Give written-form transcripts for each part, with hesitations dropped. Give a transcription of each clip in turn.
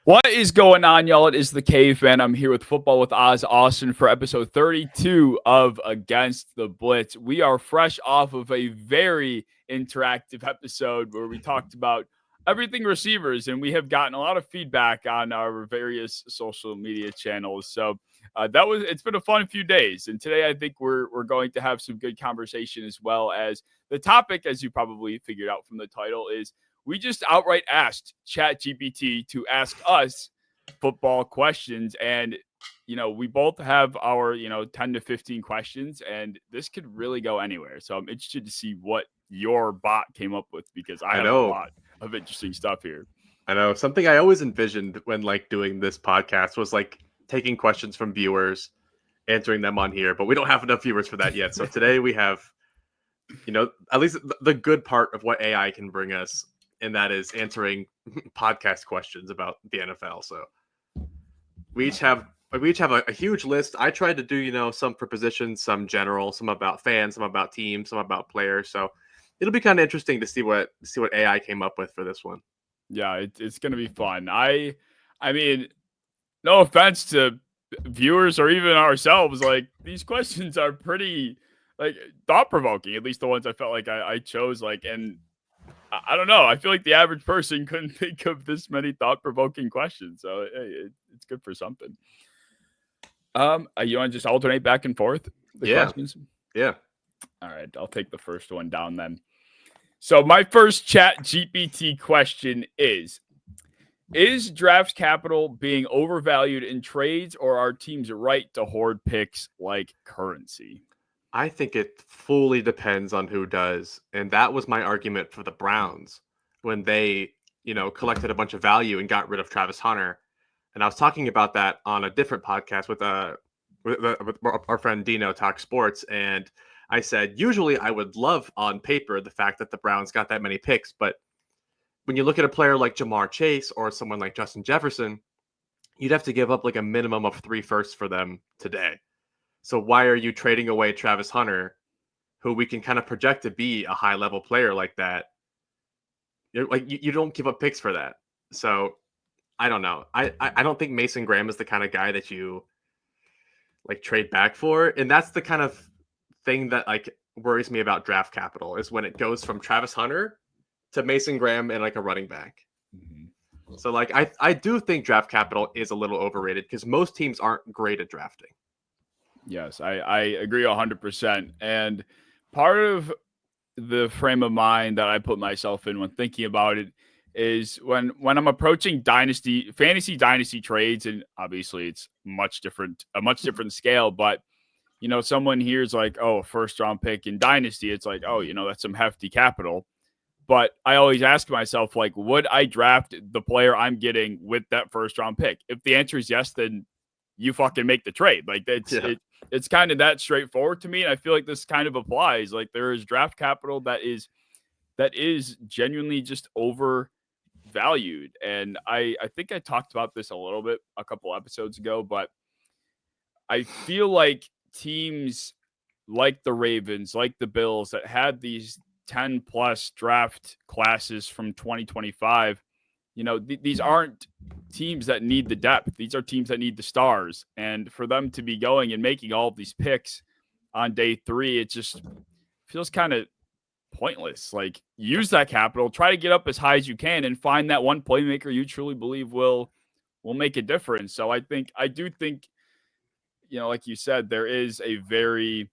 What is going on, y'all? It is the Caveman. I'm here with Football with Oz Austin for episode 32 of Against the Blitz. We are fresh off of a very interactive episode where we talked about everything receivers, and we have gotten a lot of feedback on our various social media channels. So it's been a fun few days, and today I think we're going to have some good conversation, as well as the topic, as you probably figured out from the title, is we just outright asked ChatGPT to ask us football questions. And, we both have our, 10 to 15 questions, and this could really go anywhere. So I'm interested to see what your bot came up with, because I I have a know. lot of interesting stuff here. I know. Something I always envisioned when doing this podcast was taking questions from viewers, answering them on here, but we don't have enough viewers for that yet. So today we have, at least the good part of what AI can bring us, and that is answering podcast questions about the NFL. So we each have a huge list. I tried to do, some for positions, some general, some about fans, some about teams, some about players. So it'll be kind of interesting to see what AI came up with for this one. Yeah, it's going to be fun. I mean, no offense to viewers or even ourselves, like, these questions are pretty, like, thought-provoking, at least the ones I felt like I chose, and I don't know. I feel like the average person couldn't think of this many thought-provoking questions. So it's good for something. You want to just alternate back and forth the questions? Yeah. All right, I'll take the first one down then. So my first ChatGPT question is draft capital being overvalued in trades, or are teams right to hoard picks like currency? I think it fully depends on who does. And that was my argument for the Browns when they, collected a bunch of value and got rid of Travis Hunter. And I was talking about that on a different podcast with our friend Dino Talk Sports. And I said, usually I would love on paper the fact that the Browns got that many picks. But when you look at a player like Jamar Chase or someone like Justin Jefferson, you'd have to give up like a minimum of 3 firsts for them today. So why are you trading away Travis Hunter, who we can kind of project to be a high level player like that? You don't give up picks for that. So I don't know. I don't think Mason Graham is the kind of guy that you trade back for. And that's the kind of thing that worries me about draft capital, is when it goes from Travis Hunter to Mason Graham and a running back. Mm-hmm. So I do think draft capital is a little overrated, because most teams aren't great at drafting. Yes, I agree 100%. And part of the frame of mind that I put myself in when thinking about it is when I'm approaching fantasy dynasty trades, and obviously it's a much different scale, but someone here's like, oh, a first round pick in dynasty, it's like, oh, that's some hefty capital. But I always ask myself, would I draft the player I'm getting with that first round pick? If the answer is yes, then you fucking make the trade. It's kind of that straightforward to me. And I feel like this kind of applies. There is draft capital that is genuinely just overvalued. And I think I talked about this a little bit a couple episodes ago, but I feel like teams like the Ravens, like the Bills, that had these 10 plus draft classes from 2025, these aren't teams that need the depth. These are teams that need the stars. And for them to be going and making all of these picks on day 3, it just feels kind of pointless. Use that capital, try to get up as high as you can, and find that one playmaker you truly believe will make a difference. So I do think, like you said, there is a very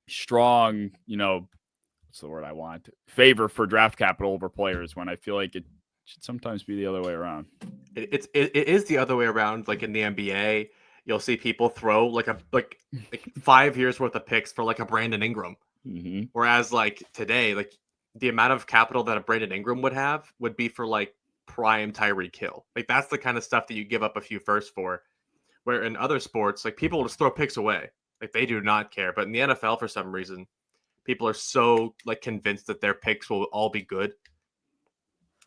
strong, what's the word I want? Favor for draft capital over players, when I feel like it should sometimes be the other way around. It is the other way around. In the NBA, you'll see people throw like 5 years worth of picks for a Brandon Ingram. Mm-hmm. Whereas today, the amount of capital that a Brandon Ingram would have would be for prime Tyreek Hill. That's the kind of stuff that you give up a few firsts for. Where in other sports, people will just throw picks away. They do not care. But in the NFL, for some reason, people are so convinced that their picks will all be good.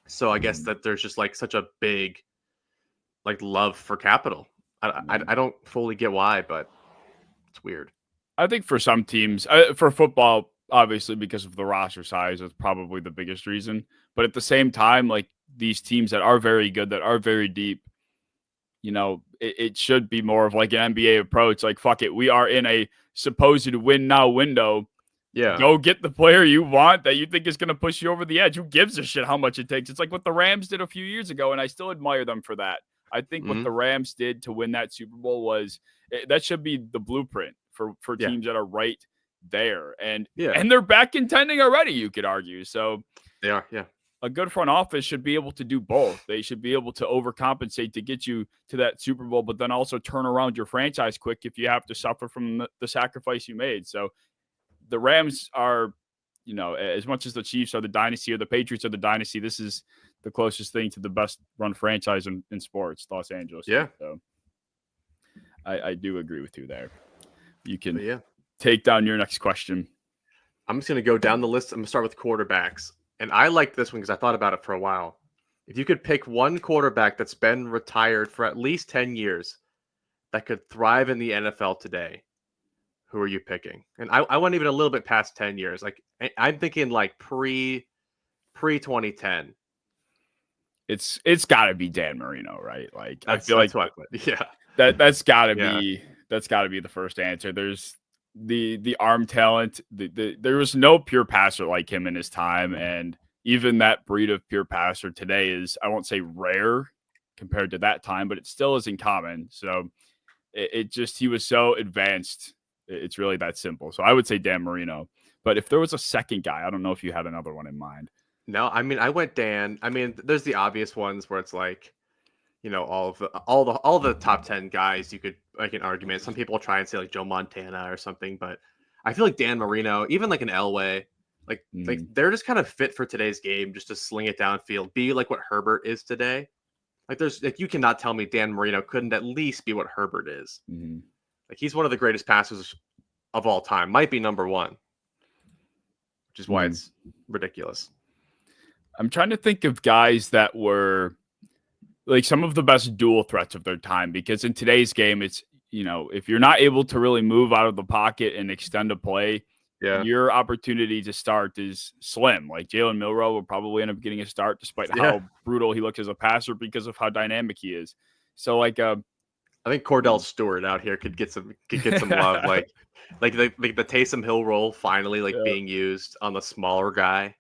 So I guess that there's just such a big love for capital. I don't fully get why, but it's weird. I think for some teams, for football, obviously because of the roster size, is probably the biggest reason. But at the same time, these teams that are very good, that are very deep, it should be more of like an NBA approach. Like, fuck it, we are in a supposed win now window. Yeah. Go get the player you want that you think is going to push you over the edge. Who gives a shit how much it takes? It's like what the Rams did a few years ago, and I still admire them for that. I think what the Rams did to win that Super Bowl was that should be the blueprint for teams that are right there. And they're back contending already, you could argue. So they are, yeah. A good front office should be able to do both. They should be able to overcompensate to get you to that Super Bowl, but then also turn around your franchise quick if you have to suffer from the sacrifice you made. So the Rams are, as much as the Chiefs are the dynasty or the Patriots are the dynasty, this is the closest thing to the best run franchise in sports, Los Angeles. Yeah. So I do agree with you there. You can take down your next question. I'm just going to go down the list. I'm going to start with quarterbacks. And I like this one because I thought about it for a while. If you could pick one quarterback that's been retired for at least 10 years that could thrive in the NFL today, who are you picking? And I went even a little bit past 10 years. Like, I'm thinking like pre 2010. It's got to be Dan Marino, right? Like, I feel like that's got to be the first answer. There's the arm talent. There was no pure passer like him in his time, and even that breed of pure passer today is, I won't say rare compared to that time, but it still isn't common. So he was so advanced. It's really that simple. So I would say Dan Marino. But if there was a second guy, I don't know if you had another one in mind. No, I mean, I went Dan. I mean, there's the obvious ones where it's like, all the top 10 guys you could make an argument. Some people try and say like Joe Montana or something, but I feel like Dan Marino, even like an Elway, like they're just kind of fit for today's game, just to sling it downfield, be like what Herbert is today. Like you cannot tell me Dan Marino couldn't at least be what Herbert is. Mm-hmm. Like he's one of the greatest passers of all time, might be number one, which is why it's ridiculous. I'm trying to think of guys that were like some of the best dual threats of their time, because in today's game, it's, if you're not able to really move out of the pocket and extend a play, your opportunity to start is slim. Like Jalen Milroe will probably end up getting a start despite how brutal he looks as a passer because of how dynamic he is. So I think Cordell Stewart out here could get some love, like the Taysom Hill role finally being used on the smaller guy.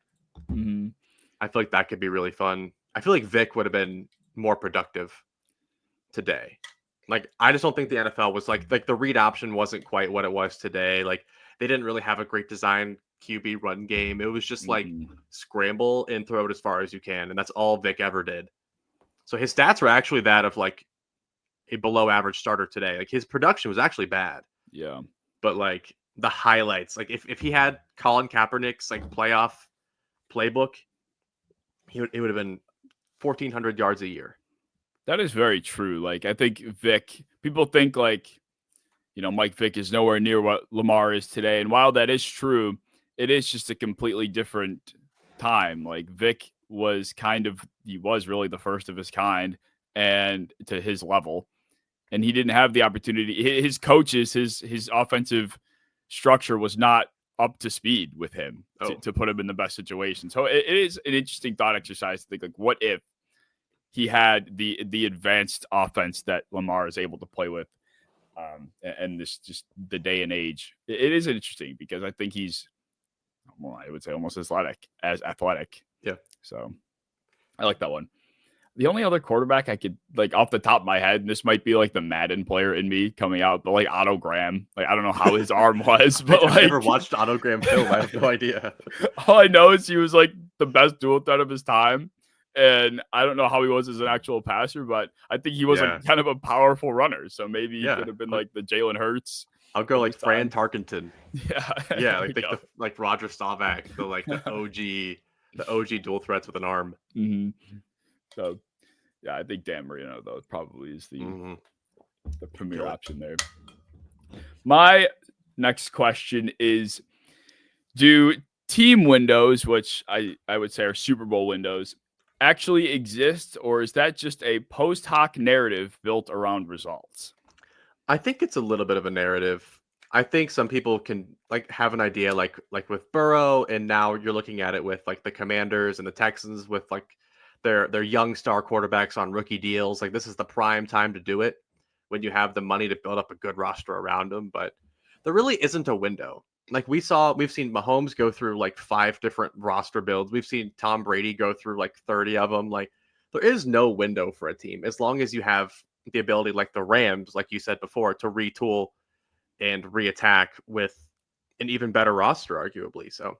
Mm-hmm. I feel like that could be really fun. I feel like Vic would have been more productive today. Like, I just don't think the NFL was like the read option wasn't quite what it was today. Like, they didn't really have a great design QB run game. It was just like scramble and throw it as far as you can. And that's all Vic ever did. So his stats were actually that of like a below average starter today. Like his production was actually bad. Yeah. But like the highlights, like if he had Colin Kaepernick's like playoff playbook, it would have been 1,400 yards a year. That is very true. Like, I think Vic, people think like, Mike Vick is nowhere near what Lamar is today. And while that is true, it is just a completely different time. Like Vic was really the first of his kind and to his level. And he didn't have the opportunity. His coaches, his offensive structure was not up to speed with him to put him in the best situation. So it is an interesting thought exercise to think like, what if he had the advanced offense that Lamar is able to play with, and this just the day and age. It is interesting because I think he's, I would say almost as athletic. Yeah. So I like that one. The only other quarterback I could like off the top of my head, and this might be like the Madden player in me coming out, but like Otto Graham. Like I don't know how his arm was, but I've never watched Otto Graham film. I have no idea. All I know is he was like the best dual threat of his time. And I don't know how he was as an actual passer, but I think he was like kind of a powerful runner. So maybe he could have been like the Jalen Hurts. I'll go like Fran Tarkenton. Yeah. Yeah, like Roger Staubach, the OG dual threats with an arm. Mm-hmm. So yeah, I think Dan Marino though probably is the premier option there. My next question is, do team windows, which I would say are Super Bowl windows, actually exist, or is that just a post hoc narrative built around results? I think it's a little bit of a narrative. I think some people can like have an idea like with Burrow, and now you're looking at it with like the Commanders and the Texans with like their young star quarterbacks on rookie deals. Like this is the prime time to do it when you have the money to build up a good roster around them. But there really isn't a window. Like we've seen Mahomes go through like 5 different roster builds. We've seen Tom Brady go through like 30 of them. Like there is no window for a team as long as you have the ability, like the Rams, like you said before, to retool and reattack with an even better roster, arguably. So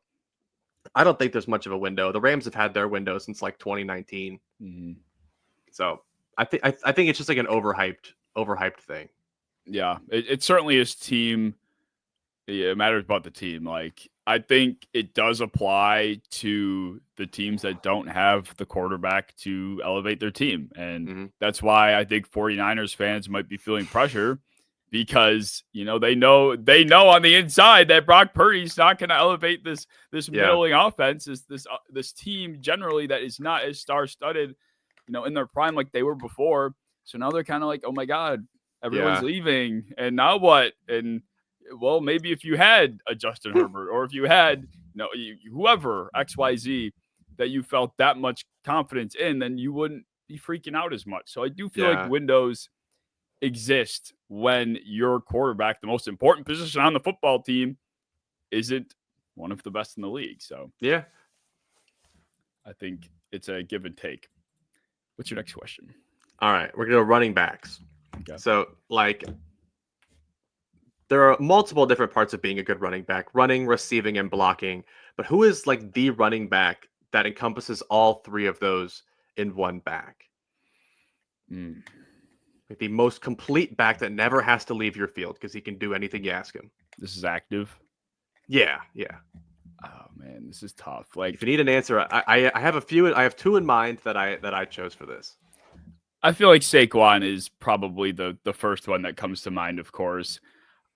I don't think there's much of a window. The Rams have had their window since like 2019. Mm-hmm. So I think it's just like an overhyped thing. Yeah, it certainly is team. Yeah, it matters about the team. Like, I think it does apply to the teams that don't have the quarterback to elevate their team. And that's why I think 49ers fans might be feeling pressure because, they know on the inside that Brock Purdy's not going to elevate this middling offense, this team generally that is not as star-studded, in their prime like they were before. So now they're kind of like, oh my God, everyone's leaving. And now what? And well, maybe if you had a Justin Herbert or if you had, whoever, XYZ, that you felt that much confidence in, then you wouldn't be freaking out as much. So I do feel like windows exist when your quarterback, the most important position on the football team, isn't one of the best in the league. So yeah, I think it's a give and take. What's your next question? All right, we're going to go running backs. Okay. So, like, there are multiple different parts of being a good running back: running, receiving, and blocking. But who is like the running back that encompasses all 3 of those in one back? Like the most complete back that never has to leave your field because he can do anything you ask him. This is active. Yeah. Oh man, this is tough. Like, if you need an answer, I have a few. I have 2 in mind that I chose for this. I feel like Saquon is probably the first one that comes to mind. Of course,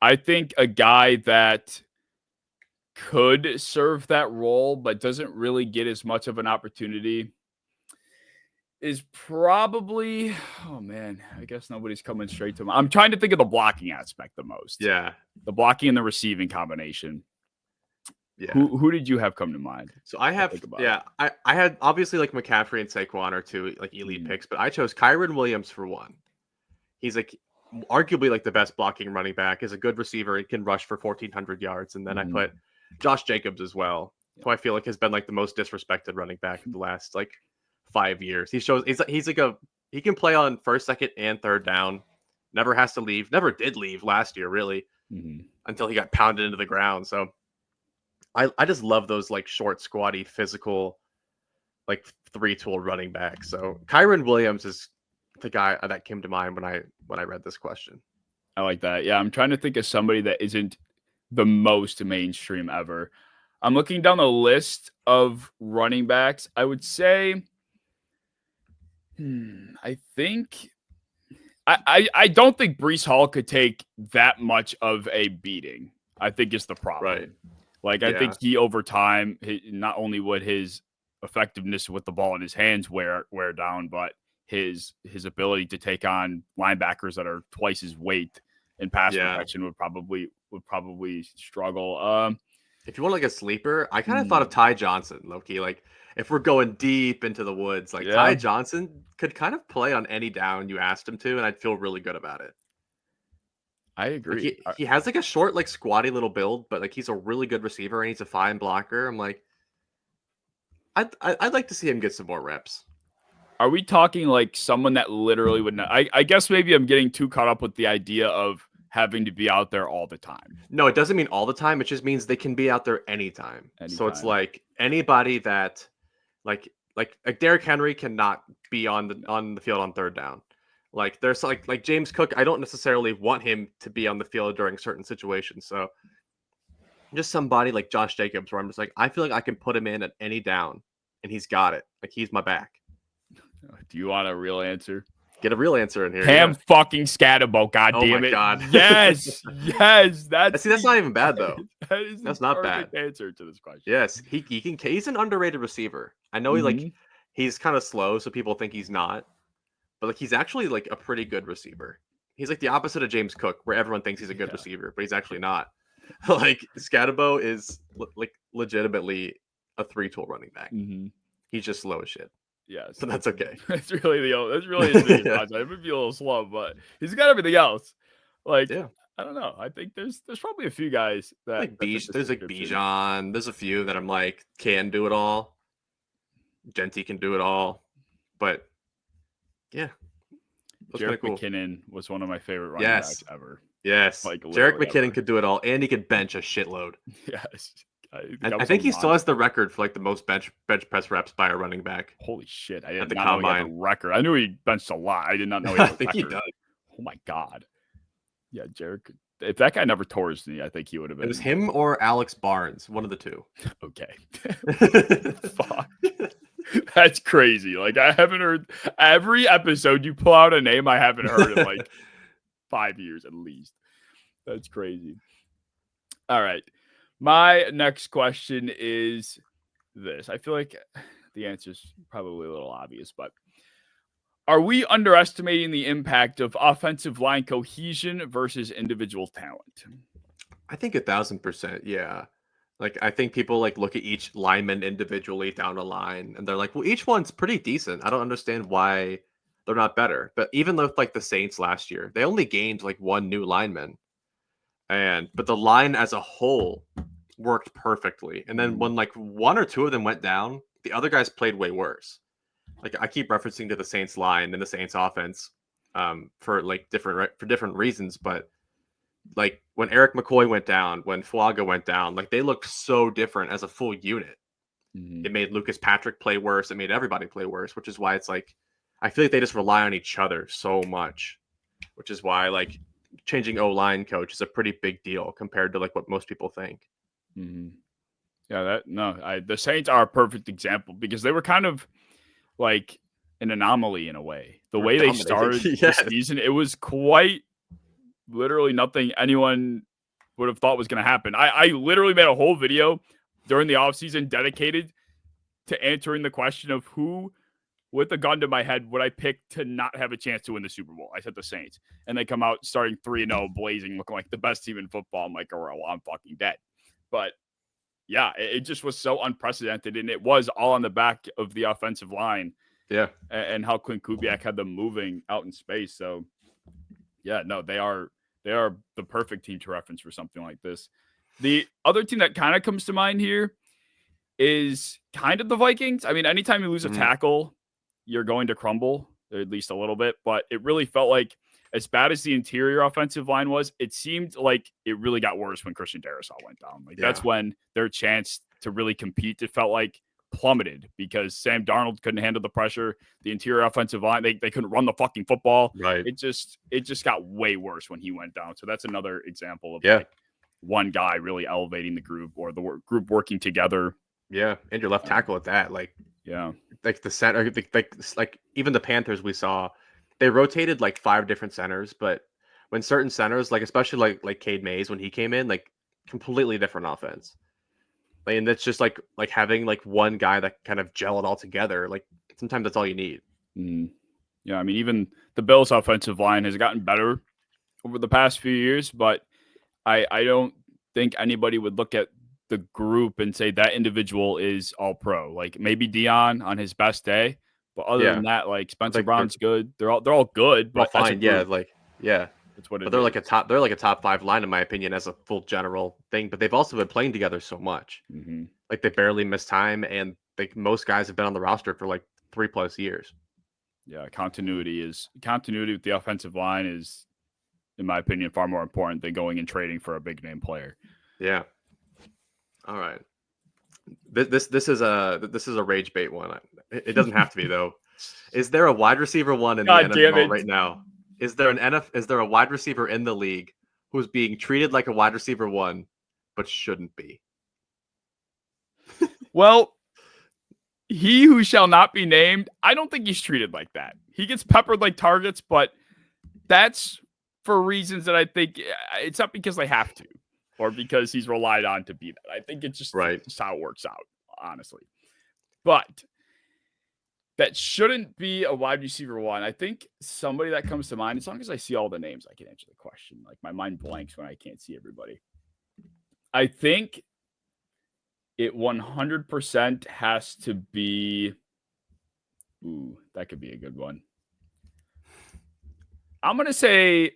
I think a guy that could serve that role but doesn't really get as much of an opportunity is probably, oh man, I guess nobody's coming straight to mind. I'm trying to think of the blocking aspect the most. Yeah. The blocking and the receiving combination. Yeah. Who did you have come to mind? So I have, I had obviously like McCaffrey and Saquon are 2 like elite picks, but I chose Kyren Williams for 1. He's like arguably like the best blocking running back, is a good receiver and can rush for 1,400 yards. And then I put Josh Jacobs as well, who I feel like has been like the most disrespected running back of the last like 5 years. He's like he can play on first, second, and third down. Never has to leave. Never did leave last year, really, until he got pounded into the ground. So I just love those like short, squatty, physical, like 3-tool running backs. So Kyren Williams is the guy that came to mind when I read this question. I like that. Yeah, I'm trying to think of somebody that isn't the most mainstream ever. I'm looking down the list of running backs. I would say, I think, I don't think Breece Hall could take that much of a beating. I think is the problem. Right. Like, I think he, over time, not only would his effectiveness with the ball in his hands wear down, but his ability to take on linebackers that are twice his weight in pass protection would probably struggle. If you want like a sleeper, I kind of thought of Ty Johnson, low-key. Like, if we're going deep into the woods, like Ty Johnson could kind of play on any down you asked him to, and I'd feel really good about it. I agree. Like he has like a short, like squatty little build, but like he's a really good receiver and he's a fine blocker. I'm like, I'd like to see him get some more reps. Are we talking like someone that literally would not? I guess maybe I'm getting too caught up with the idea of having to be out there all the time. No, it doesn't mean all the time. It just means they can be out there anytime. So it's like anybody that like Derrick Henry cannot be on the field on third down. Like there's like James Cook, I don't necessarily want him to be on the field during certain situations. So just somebody like Josh Jacobs, where I'm just like, I feel like I can put him in at any down and he's got it. Like he's my back. Do you want a real answer? Get a real answer in here. Cam fucking Scatterbo, God damn it. God. Yes. That's not even bad though. That's not bad. Answer to this question. Yes, he's an underrated receiver. I know he's kind of slow, so people think he's not. But like he's actually like a pretty good receiver. He's like the opposite of James Cook, where everyone thinks he's a good receiver, but he's actually not. Like Scatterbo is like legitimately a 3-tool running back. He's just slow as shit. Yes. So that's okay. That's really his biggest Yeah. downside. It would be a little slow, but he's got everything else. Like, Yeah. I don't know. I think there's probably a few guys that fit this There's like description. Bijan. There's a few that I'm like can do it all. Genty can do it all. But yeah, that's kind Jerick of cool. McKinnon was one of my favorite running backs Yes. ever. Yes. Like Jerick literally McKinnon ever. could do it all, and he could bench a shitload. Yes. I think he still has the record for like the most bench press reps by a running back Holy shit. I at did the not know he had the combine. record. I knew he benched a lot. I did not know he I had the think he record. does. Oh my God. Yeah, Jerick. If that guy never tore his knee, I think he would have been. It was him or Alex Barnes, one of the two. Okay. Fuck. That's crazy. Like, I haven't heard every episode you pull out a name I haven't heard in like 5 years at least. That's crazy. All right. My next question is this. I feel like the answer is probably a little obvious, but are we underestimating the impact of offensive line cohesion versus individual talent? I think 1,000%. Yeah. Like I think people like look at each lineman individually down a line and they're like, well, each one's pretty decent. I don't understand why they're not better. But even with like the Saints last year, they only gained like one new lineman. But the line as a whole worked perfectly. And then when like one or two of them went down, the other guys played way worse. Like I keep referencing to the Saints line and the Saints offense for like different reasons, but like when Eric McCoy went down, when Fuaga went down, like they looked so different as a full unit. It made Lucas Patrick play worse. It made everybody play worse, which is why it's like I feel like they just rely on each other so much, which is why like changing O-line coach is a pretty big deal compared to like what most people think. Yeah, the Saints are a perfect example because they were kind of like an anomaly in a way. The way they started the season, it was quite literally nothing anyone would have thought was going to happen. I literally made a whole video during the offseason dedicated to answering the question of who, with a gun to my head, would I pick to not have a chance to win the Super Bowl? I said the Saints. And they come out starting 3-0, blazing, looking like the best team in football. I'm like, oh, well, I'm fucking dead. But yeah, it just was so unprecedented. And it was all on the back of the offensive line. Yeah. And how Clint Kubiak had them moving out in space. So yeah, no, they are the perfect team to reference for something like this. The other team that kind of comes to mind here is kind of the Vikings. I mean, anytime you lose a tackle, you're going to crumble, at least a little bit. But it really felt like, as bad as the interior offensive line was, it seemed like it really got worse when Christian Darrisaw went down. Like that's when their chance to really compete, it felt like, plummeted because Sam Darnold couldn't handle the pressure. The interior offensive line, they couldn't run the fucking football. Right. It just got way worse when he went down. So that's another example of like one guy really elevating the group or the group working together. Yeah, and your left tackle at that, like like the center, like even the Panthers we saw, they rotated like 5 different centers, but when certain centers, like especially like Cade Mays when he came in, like completely different offense. And that's just like having like one guy that kind of gel it all together. Like sometimes that's all you need. Yeah, I mean, even the Bills' offensive line has gotten better over the past few years, but I don't think anybody would look at the group and say that individual is all pro. Like maybe Dion on his best day, but other than that, like Spencer Brown's good. They're all good, but fine. Yeah, that's what it is. But they're like a top 5 line in my opinion as a full general thing. But they've also been playing together so much. Like they barely miss time, and like most guys have been on the roster for like 3+ years. Yeah, continuity with the offensive line is, in my opinion, far more important than going and trading for a big name player. Yeah. All right. This is a rage bait one. It doesn't have to be though. Is there a wide receiver one in the NFL right now? Is there a wide receiver in the league who's being treated like a wide receiver one, but shouldn't be? Well, he who shall not be named, I don't think he's treated like that. He gets peppered like targets, but that's for reasons that I think it's not because they have to or because he's relied on to be that. I think it's just, just how it works out, honestly. But that shouldn't be a wide receiver one. I think somebody that comes to mind, as long as I see all the names, I can answer the question. Like my mind blanks when I can't see everybody. I think it 100% has to be Ooh, that could be a good one. I'm gonna say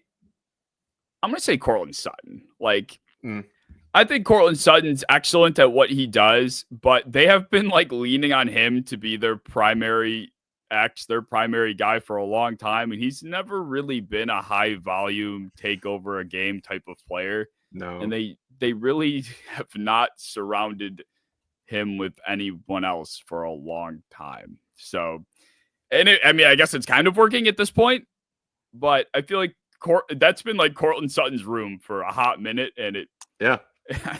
Cortland Sutton. Like, Mm, I think Cortland Sutton's excellent at what he does, but they have been like leaning on him to be their primary their primary guy for a long time, and he's never really been a high volume take over a game type of player. And no. they really have not surrounded him with anyone else for a long time. So, I mean, I guess it's kind of working at this point, but I feel like that's been like Cortland Sutton's room for a hot minute, and Yeah. I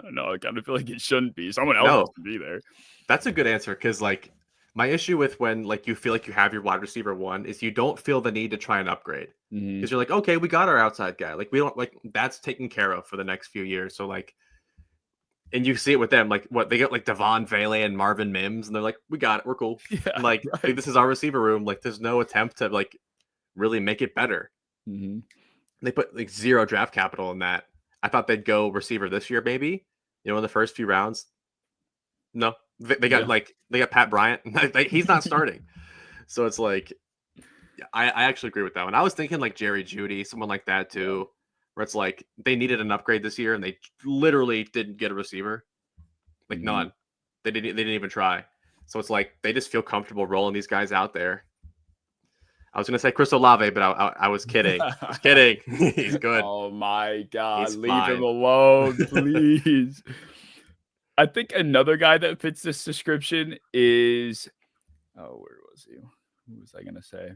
don't know. I kind of feel like it shouldn't be. Someone else has No. to be there. That's a good answer because like my issue with when like you feel like you have your wide receiver one is you don't feel the need to try and upgrade Mhm. because you're like, okay, we got our outside guy. Like we don't like that's taken care of for the next few years. So like, and you see it with them, like what they get like Devon Vele and Marvin Mims, and they're like, we got it, we're cool. Yeah, Like right. this is our receiver room. Like there's no attempt to like really make it better. Mhm. They put like zero draft capital in that. I thought they'd go receiver this year, maybe. In the first few rounds. No, they got Yeah. like they got Pat Bryant. He's not starting, so it's like I actually agree with that one. I was thinking like Jerry Judy, someone like that Yeah. too, where it's like they needed an upgrade this year and they literally didn't get a receiver, like Mhm. none. They didn't even try. So it's like they just feel comfortable rolling these guys out there. I was gonna say Chris Olave, but I was kidding. I was kidding. He's good. Oh my God. He's Leave him fine. alone, please. I think another guy that fits this description is where was he? Who was I gonna say?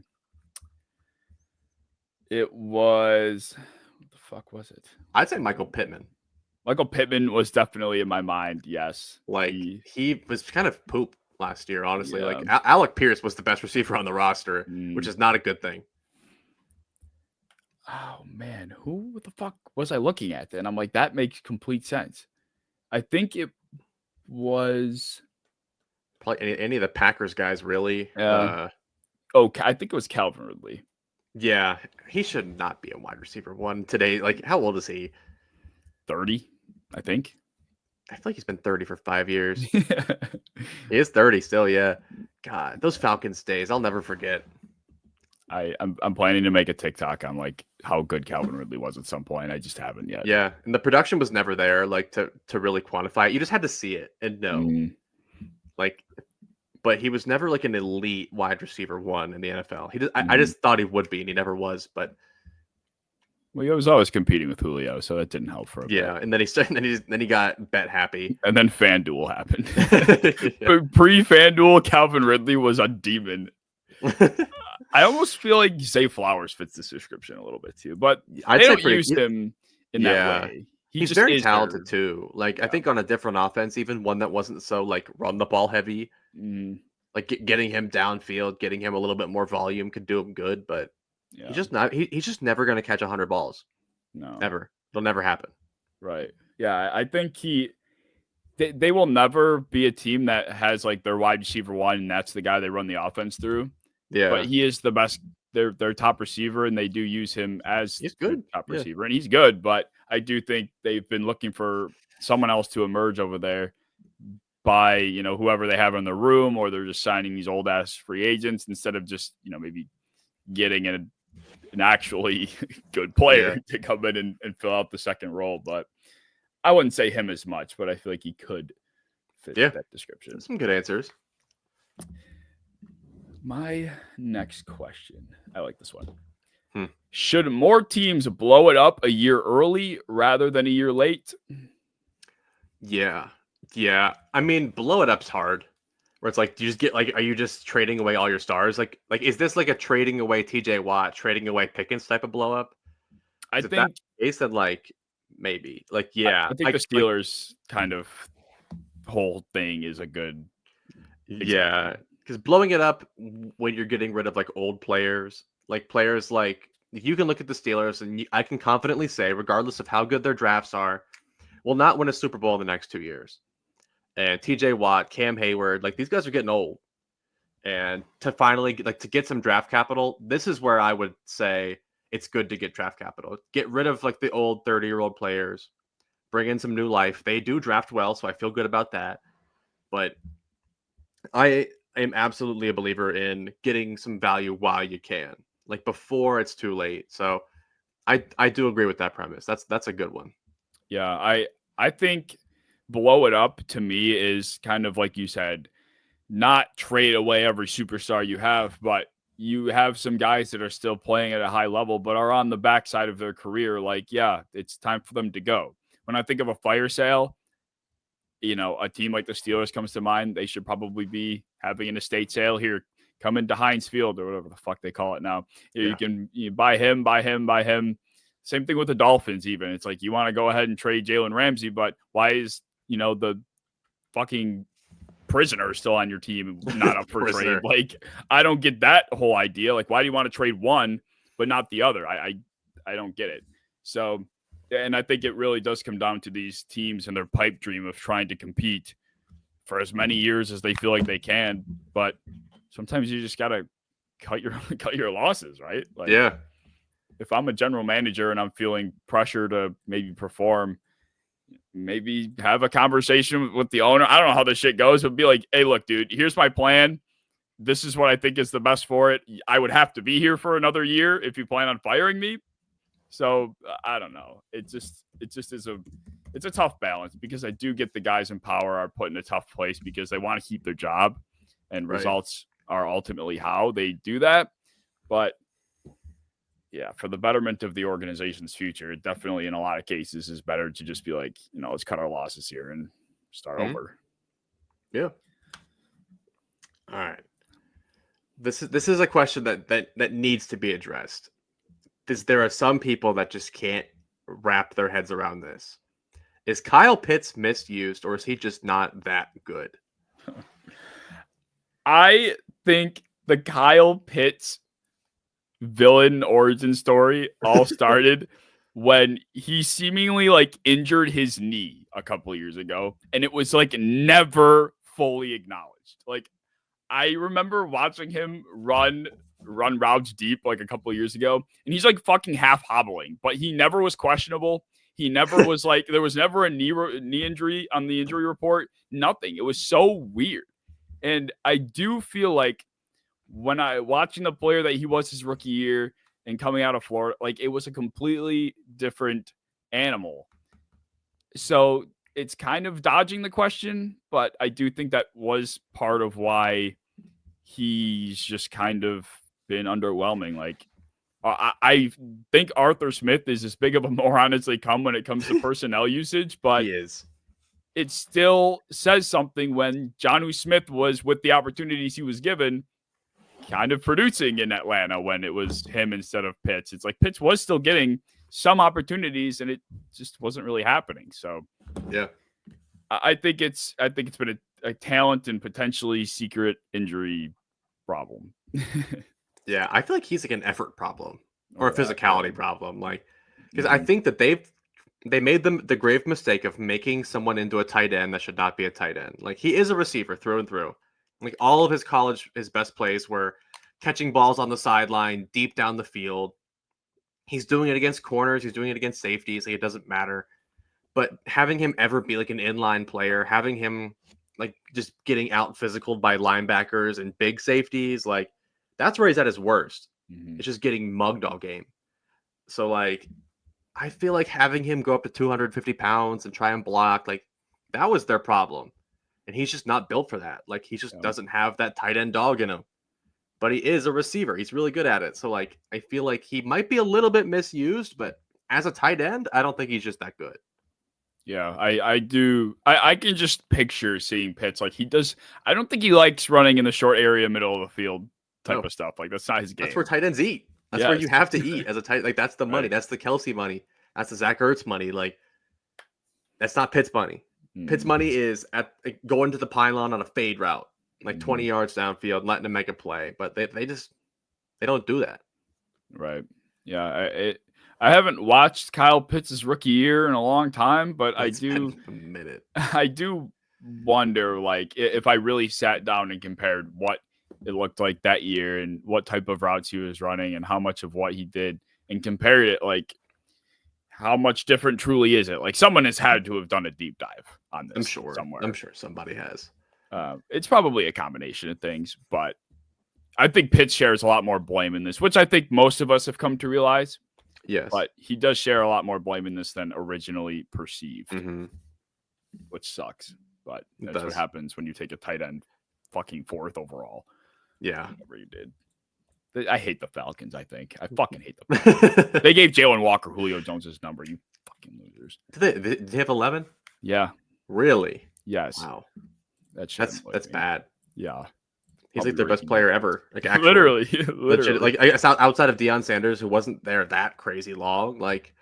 It was what the fuck was it? I'd say Michael Pittman. Michael Pittman was definitely in my mind. Yes. Like he was kind of poop last year, honestly. Yeah. Like Alec Pierce was the best receiver on the roster, which Mm. is not a good thing. Oh man, who the fuck was I looking at? And I'm like, that makes complete sense. I think it was Probably any of the Packers guys, really. I think it was Calvin Ridley. Yeah, he should not be a wide receiver one today. Like, how old is he? 30, I think. I feel like he's been 30 for 5 years. He is 30 still, yeah. God, those Falcons days, I'll never forget. I'm planning to make a TikTok on like how good Calvin Ridley was at some point. I just haven't yet. Yeah, and the production was never there, like to really quantify it. You just had to see it and know. Mhm. Like, but he was never like an elite wide receiver one in the NFL. I Mhm. just thought he would be, and he never was. But Well, he was always competing with Julio, so that didn't help for a yeah, bit. and then then he got bet happy. And then FanDuel happened. Yeah. Pre FanDuel, Calvin Ridley was a demon. I almost feel like Zay Flowers fits this description a little bit too, but I'd they say don't use him in that yeah. way. He He's just very is talented there. too. Like I Yeah. think on a different offense, even one that wasn't so like run the ball heavy, Mhm. like getting him downfield, getting him a little bit more volume could do him good. But Yeah. he's just not. He's just never going to catch 100 balls. No. Ever. It'll never happen. Right. Yeah. I think they will never be a team that has like their wide receiver one, and that's the guy they run the offense through. But Yeah, he is the best, their top receiver, and they do use him as he's their good. top Yeah, receiver, and he's good. But I do think they've been looking for someone else to emerge over there by whoever they have in the room, or they're just signing these old ass free agents instead of just maybe getting an actually good player yeah, to come in and fill out the second role. But I wouldn't say him as much, but I feel like he could fit yeah. that description. Some good answers. My next question. I like this one. Hmm. Should more teams blow it up a year early rather than a year late? Yeah, yeah. I mean, blow it up's hard. Where it's like, do you just get like, are you just trading away all your stars? Like, is this like a trading away TJ Watt, trading away Pickens type of blow up? I Because if that's think the case, then like maybe, like I, yeah, I think the like Steelers kind of whole thing is a good yeah, example. because blowing it up when you're getting rid of like old players, like players like you can look at the Steelers and I can confidently say, regardless of how good their drafts are, will not win a Super Bowl in the next 2 years. And TJ Watt, Cam Hayward, like these guys are getting old. And to finally to get some draft capital, this is where I would say it's good to get draft capital. Get rid of like the old 30-year-old players, bring in some new life. They do draft well, so I feel good about that. But am absolutely a believer in getting some value while you can, like before it's too late. So I do agree with that premise. That's a good one. Yeah, I think blow it up to me is kind of like you said, not trade away every superstar you have, but you have some guys that are still playing at a high level, but are on the backside of their career. Like, yeah, it's time for them to go. When I think of a fire sale, a team like the Steelers comes to mind. They should probably be having an estate sale here. Come into Heinz Field or whatever the fuck they call it now. You Yeah, can buy him, buy him, buy him. Same thing with the Dolphins. Even it's like you want to go ahead and trade Jalen Ramsey, but why is the fucking prisoner still on your team, not up for trade? prisoner. Like, I don't get that whole idea. Like, why do you want to trade one but not the other? I don't get it. So, and I think it really does come down to these teams and their pipe dream of trying to compete for as many years as they feel like they can. But sometimes you just gotta cut your losses, right? Like, Yeah, if I'm a general manager and I'm feeling pressure to maybe perform, maybe have a conversation with the owner. I don't know how this shit goes, but be like, hey, look, dude, here's my plan. This is what I think is the best for it. I would have to be here for another year if you plan on firing me. So I don't know. It just is it's a tough balance because I do get the guys in power are put in a tough place because they want to keep their job and right. results are ultimately how they do that. But yeah, for the betterment of the organization's future, it definitely in a lot of cases is better to just be like, let's cut our losses here and start over. Yeah. All right. This is a question that needs to be addressed. There are some people that just can't wrap their heads around this. Is Kyle Pitts misused, or is he just not that good? I think the Kyle Pitts villain origin story all started when he seemingly like injured his knee a couple of years ago, and it was like never fully acknowledged. Like, I remember watching him run routes deep like a couple of years ago, and he's like fucking half hobbling, but he never was questionable. He never was like, there was never a knee injury on the injury report. Nothing. It was so weird. And I do feel like when I watching the player that he was his rookie year and coming out of Florida, like it was a completely different animal. So it's kind of dodging the question, but I do think that was part of why he's just kind of been underwhelming. Like, I think Arthur Smith is as big of a moron as they come when it comes to personnel usage, but He is. it still says something when Jonnu Smith was, with the opportunities he was given, kind of producing in Atlanta when it was him instead of Pitts. It's like Pitts was still getting some opportunities and it just wasn't really happening. So yeah, I think it's been a talent and potentially secret injury problem. yeah. I feel like he's like an effort problem or a physicality problem. Like, because I Mhm. think that they made the grave mistake of making someone into a tight end that should not be a tight end. Like, he is a receiver through and through. Like, all of his best plays were catching balls on the sideline, deep down the field. He's doing it against corners. He's doing it against safeties. Like, it doesn't matter. But having him ever be like an inline player, having him like just getting out physicaled by linebackers and big safeties, like that's where he's at his worst. Mhm. It's just getting mugged all game. So like, I feel like having him go up to 250 pounds and try and block, like that was their problem. And he's just not built for that. Like, he just Yeah. doesn't have that tight end dog in him. But he is a receiver. He's really good at it. So like, I feel like he might be a little bit misused, but as a tight end, I don't think he's just that good. Yeah, I do. I can just picture seeing Pitts like he does. I don't think he likes running in the short area, middle of the field type No, of stuff. Like, that's not his that's where game. tight ends eat. That's where Yes. you have to eat as a tight. Like, that's the money. Right. That's the Kelsey money. That's the Zach Ertz money. Like, that's not Pitt's money. Pitt's Mm, money is at like, going to the pylon on a fade route, like 20 mhm. yards downfield, letting him make a play. But they don't do that. Right. Yeah. I haven't watched Kyle Pitts' rookie year in a long time, but I It's been do. a minute. I do wonder, like, if I really sat down and compared what it looked like that year and what type of routes he was running and how much of what he did and compared it, like, how much different truly is it? Like, someone has had to have done a deep dive on I'm this sure. I'm somewhere. sure somebody has. It's probably a combination of things, but I think Pitt shares a lot more blame in this, which I think most of us have come to realize. Yes. But he does share a lot more blame in this than originally perceived, which sucks. But that's what happens when you take a tight end fucking 4th overall. Yeah. Whatever you did. I hate the Falcons, I think. I fucking hate the Falcons. They gave Jalen Walker Julio Jones' number, you fucking losers. Did they have 11? Yeah. Really? Yes. Wow. That's bad. Yeah. He's like their best player ever. Like actually, literally. Legit, like outside of Deion Sanders, who wasn't there that crazy long. Like,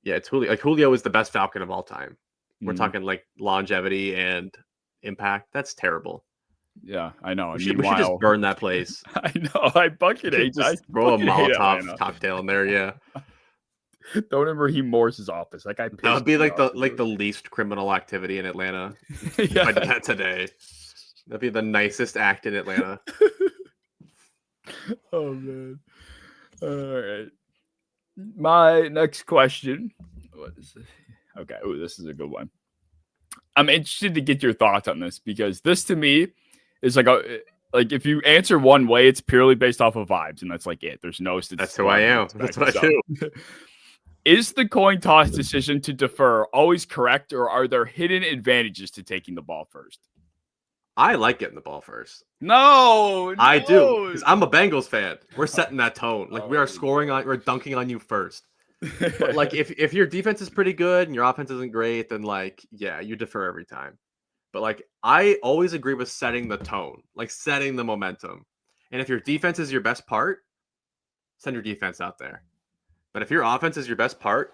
yeah, it's Julio. Like Julio is the best Falcon of all time. We're talking like longevity and impact. That's terrible. Yeah, I know. We should just burn that place. I know. I bucket hate. Just throw a Molotov cocktail in there. Yeah. Don't ever Raheem Morris's office. That guy. That would be like the least criminal activity in Atlanta. If I did that today. That'd be the nicest act in Atlanta. Oh man. All right. My next question. What is this? Okay. Oh, this is a good one. I'm interested to get your thoughts on this because this to me is like if you answer one way, it's purely based off of vibes, and that's like it. There's no. That's who I am. That's what I do. Is the coin toss decision to defer always correct, or are there hidden advantages to taking the ball first? I like getting the ball first. No, I do. Because I'm a Bengals fan. We're setting that tone. Like we are scoring on, we're dunking on you first. But like if your defense is pretty good and your offense isn't great, then like, yeah, you defer every time. But like I always agree with setting the tone, like setting the momentum. And if your defense is your best part, send your defense out there. But if your offense is your best part,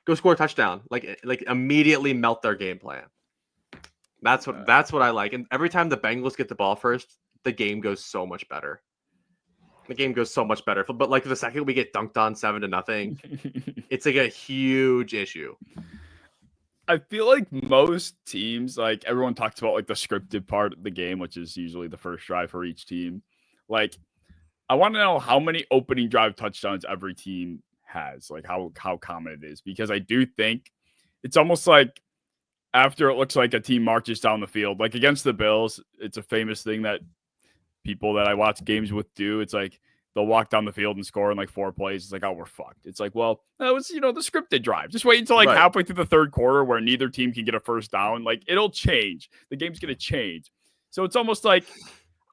go score a touchdown. Like immediately melt their game plan. That's what I like. And every time the Bengals get the ball first, the game goes so much better. But like the second we get dunked on 7-0, it's like a huge issue. I feel like most teams, like everyone talks about like the scripted part of the game, which is usually the first drive for each team. Like, I want to know how many opening drive touchdowns every team has, like how common it is, because I do think it's almost like after it looks like a team marches down the field, like against the Bills, it's a famous thing that people that I watch games with do. It's like they'll walk down the field and score in like 4 plays. It's like, oh, we're fucked. It's like, well, that was, the scripted drive. Just wait until like halfway through the third quarter where neither team can get a first down. Like it'll change. The game's going to change. So it's almost like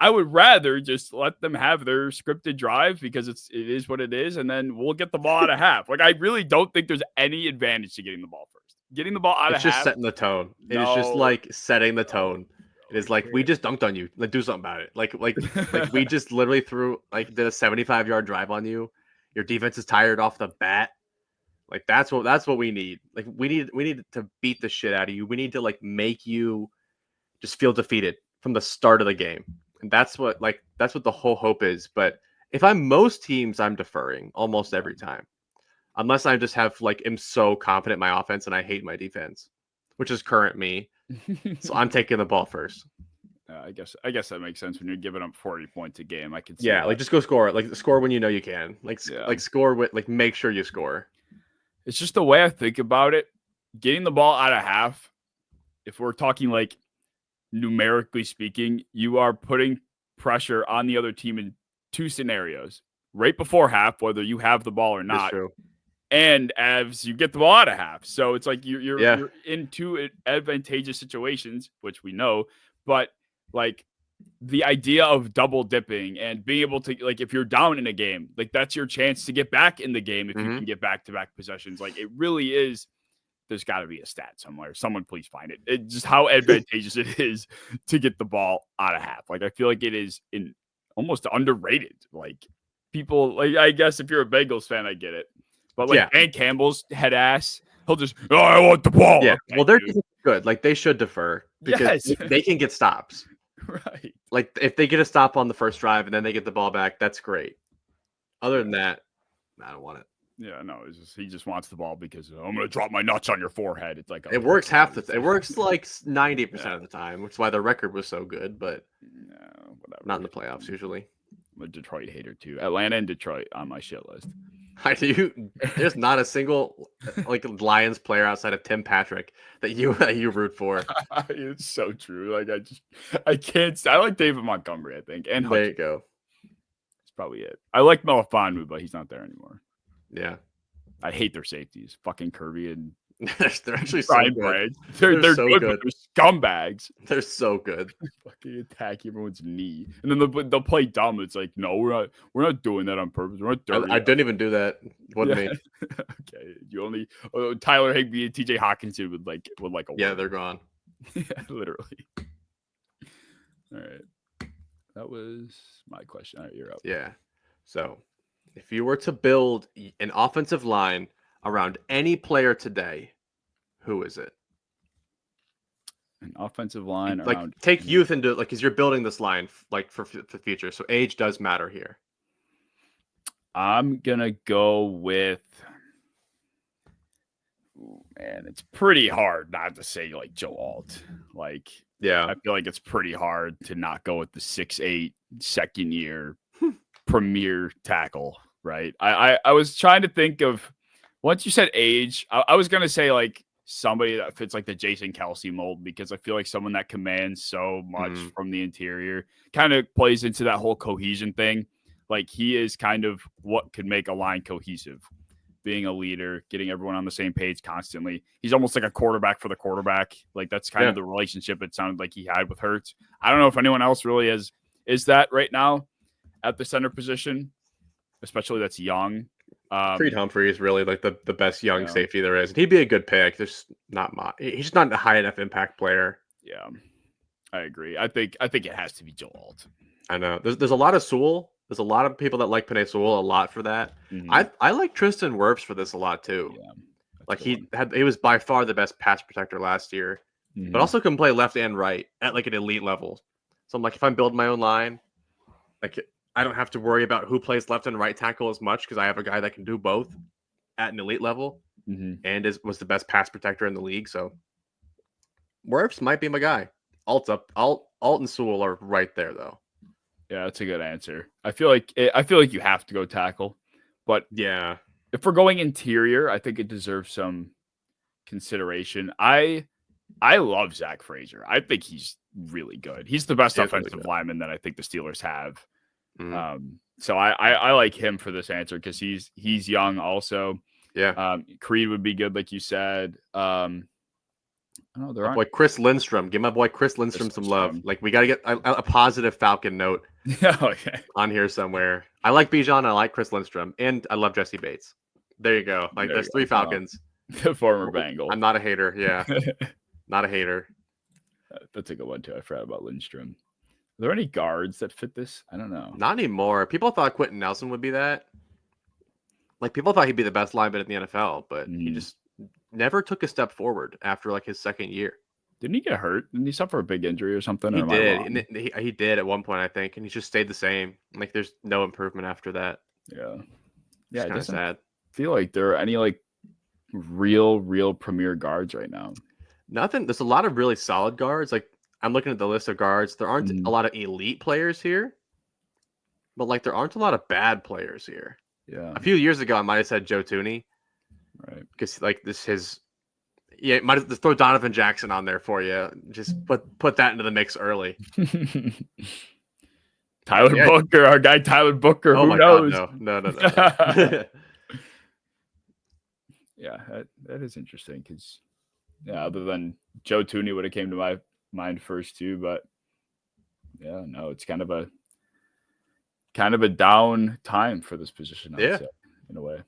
I would rather just let them have their scripted drive because it is what it is. And then we'll get the ball out of half. Like I really don't think there's any advantage to getting the ball first. Getting the ball out of half. It's just setting the tone. It is just like setting the tone. It is like, we just dunked on you. Like, do something about it. Like we just literally did a 75-yard drive on you. Your defense is tired off the bat. Like, that's what we need. Like, we need to beat the shit out of you. We need to, like, make you just feel defeated from the start of the game. And that's what the whole hope is. But if I'm most teams, I'm deferring almost every time. Unless I just am so confident in my offense and I hate my defense, which is current me. So I'm taking the ball first. I guess that makes sense when you're giving up 40 points a game. I can see like just go score. Like score when you know you can. Like score with make sure you score. It's just the way I think about it. Getting the ball out of half, if we're talking like numerically speaking, you are putting pressure on the other team in 2 scenarios. Right before half, whether you have the ball or not. That's true. And as you get the ball out of half. So it's like you're in 2 advantageous situations, which we know, but like the idea of double dipping and being able to, like, if you're down in a game, like that's your chance to get back in the game if you can get back-to-back possessions. Like it really is. There's got to be a stat somewhere. Someone please find it. It's just how advantageous it is to get the ball out of half. Like I feel like it is almost underrated. Like people, like I guess if you're a Bengals fan, I get it. But like Dan Campbell's head ass, he'll just, I want the ball. Yeah, well, they're good. Like they should defer because they can get stops. Right. Like if they get a stop on the first drive and then they get the ball back, that's great. Other than that, I don't want it. Yeah, no, he just wants the ball because I'm gonna drop my nuts on your forehead. It's like it works it works like 90% of the time, which is why the record was so good. But whatever. Not in the playoffs usually. I'm a Detroit hater too. Atlanta and Detroit on my shit list. I do. There's not a single like Lions player outside of Tim Patrick that you root for. It's so true. Like I can't. I like David Montgomery, I think, and There Hutch. you go. That's probably it. I like Melifonwu, but he's not there anymore. Yeah. I hate their safeties. Fucking Kirby and They're actually so Brian good. Branch. They're so good, good. but they're scumbags. They're so good. Fucking attack everyone's knee, and then they'll play dumb. It's like, no, we're not doing that on purpose. We're not dirty. I didn't even do that. Wasn't me. Okay, you only Tyler Higbee and TJ Hawkinson would like a Yeah, word. they're gone. Yeah, literally. All right, that was my question. All right, you're up. Yeah. So, if you were to build an offensive line around any player today, who is it? An offensive line Like, around take youth into like, because you're building this line like for the future. So age does matter here. I'm gonna go with. Ooh, man, it's pretty hard not to say like Joe Alt. Like, Yeah. I feel like it's pretty hard to not go with the 6'8" second year premier tackle, right? I was trying to think of once you said age, I was gonna say like somebody that fits like the Jason Kelsey mold because I feel like someone that commands so much from the interior kind of plays into that whole cohesion thing. Like he is kind of what could make a line cohesive, being a leader, getting everyone on the same page constantly. He's almost like a quarterback for the quarterback. Like that's kind of the relationship it sounded like he had with Hurts. I don't know if anyone else really is that right now at the center position, especially that's young. Creed Humphrey is really like the best young safety there is. And he'd be a good pick. There's not much. He's just not a high enough impact player. Yeah, I agree. I think it has to be Joe Alt. I know. There's a lot of Sewell. There's a lot of people that like Penei Sewell a lot for that. I like Tristan Wirfs for this a lot too. Yeah, like he was by far the best pass protector last year, but also can play left and right at like an elite level. So I'm like, if I'm building my own line, like I don't have to worry about who plays left and right tackle as much because I have a guy that can do both at an elite level and was the best pass protector in the league. So Wirfs might be my guy. Alt and Sewell are right there though. Yeah, that's a good answer. I feel like you have to go tackle, but yeah, if we're going interior, I think it deserves some consideration. I love Zach Frazier. I think he's really good. He's the best offensive lineman that I think the Steelers have. So I like him for this answer because he's young also. Yeah. Creed would be good, like you said. My boy Chris Lindstrom. Give my boy Chris Lindstrom some love. Like we got to get a positive Falcon note on here somewhere. I like Bijan. I like Chris Lindstrom, and I love Jesse Bates. There you go. Like there's three Falcons. The former Bengal. I'm not a hater. Yeah, not a hater. That's a good one too. I forgot about Lindstrom. Are there any guards that fit this? I don't know. Not anymore. People thought Quentin Nelson would be that. Like people thought he'd be the best lineman in the NFL, but he just never took a step forward after like his second year. Didn't he get hurt? Didn't he suffer a big injury or something? He did. And he did at one point, I think, and he just stayed the same. Like there's no improvement after that. Yeah. Yeah, it's sad. Feel like there are any like real premier guards right now. Nothing. There's a lot of really solid guards. Like I'm looking at the list of guards. There aren't a lot of elite players here, but like there aren't a lot of bad players here. Yeah. A few years ago, I might have said Joe Thuney. Right. Because like might have to throw Donovan Jackson on there for you. Just put that into the mix early. Tyler Booker, our guy Tyler Booker. Oh who my knows? God, no. Yeah, that is interesting because other than Joe Thuney would have came to my mind first too, but yeah, no, it's kind of a down time for this position. I would say, in a way.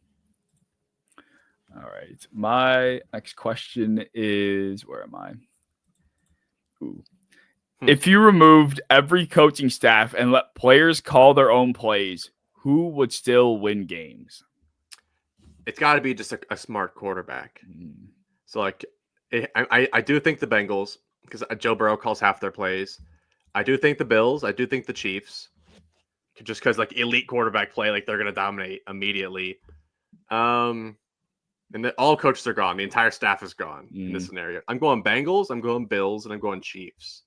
All right. My next question is, where am I? Ooh. If you removed every coaching staff and let players call their own plays, who would still win games? It's got to be just a smart quarterback. So like, I do think the Bengals, because Joe Burrow calls half their plays. I do think the Bills. I do think the Chiefs, just because like elite quarterback play, like they're going to dominate immediately. And all coaches are gone. The entire staff is gone in this scenario. I'm going Bengals, I'm going Bills, and I'm going Chiefs.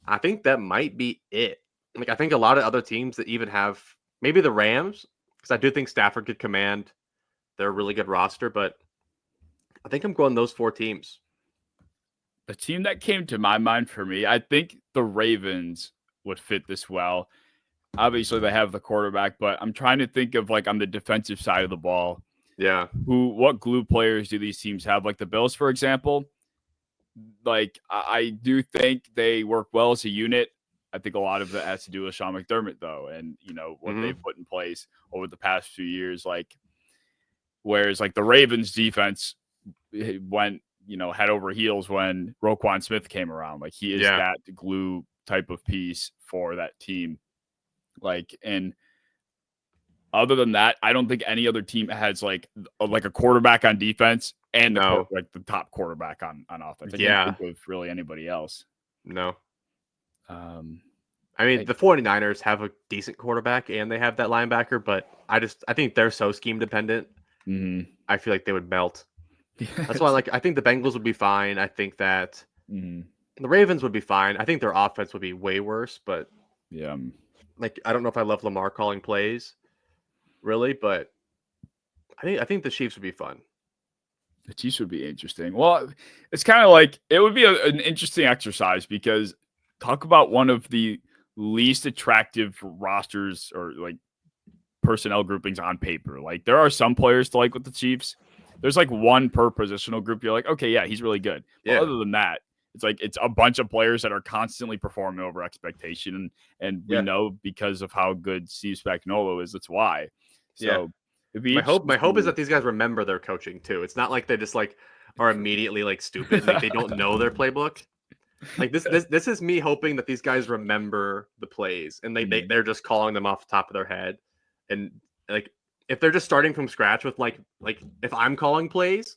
I think that might be it. Like I think a lot of other teams that even have maybe the Rams, because I do think Stafford could command They're a really good roster, but I think I'm going those 4 teams. The team that came to my mind for me, I think the Ravens would fit this well. Obviously, they have the quarterback, but I'm trying to think of like on the defensive side of the ball, Yeah. what glue players do these teams have? Like the Bills, for example. Like I do think they work well as a unit. I think a lot of that has to do with Sean McDermott, though, and what Mm-hmm. they've put in place over the past few years. Like, whereas like the Ravens defense went head over heels when Roquan Smith came around. Like he is that glue type of piece for that team. Like, and other than that, I don't think any other team has like a quarterback on defense and the top quarterback on offense. I can't think of really anybody else. No. I mean, the 49ers have a decent quarterback and they have that linebacker, but I think they're so scheme dependent. Mm-hmm. I feel like they would melt. That's why I think the Bengals would be fine. I think that the Ravens would be fine. I think their offense would be way worse, but I don't know if I love Lamar calling plays, really, but I think the Chiefs would be fun. The Chiefs would be interesting. Well, it's kind of like it would be an interesting exercise because talk about one of the least attractive rosters or like personnel groupings on paper. Like there are some players to like with the Chiefs. There's like one per positional group. You're like, okay, yeah, he's really good. But other than that, it's a bunch of players that are constantly performing over expectation, and we know because of how good Steve Spagnuolo is. That's why. So my hope is that these guys remember their coaching too. It's not like they just like are immediately like stupid. Like they don't know their playbook. Like this is me hoping that these guys remember the plays and they're just calling them off the top of their head. And like if they're just starting from scratch with like if I'm calling plays,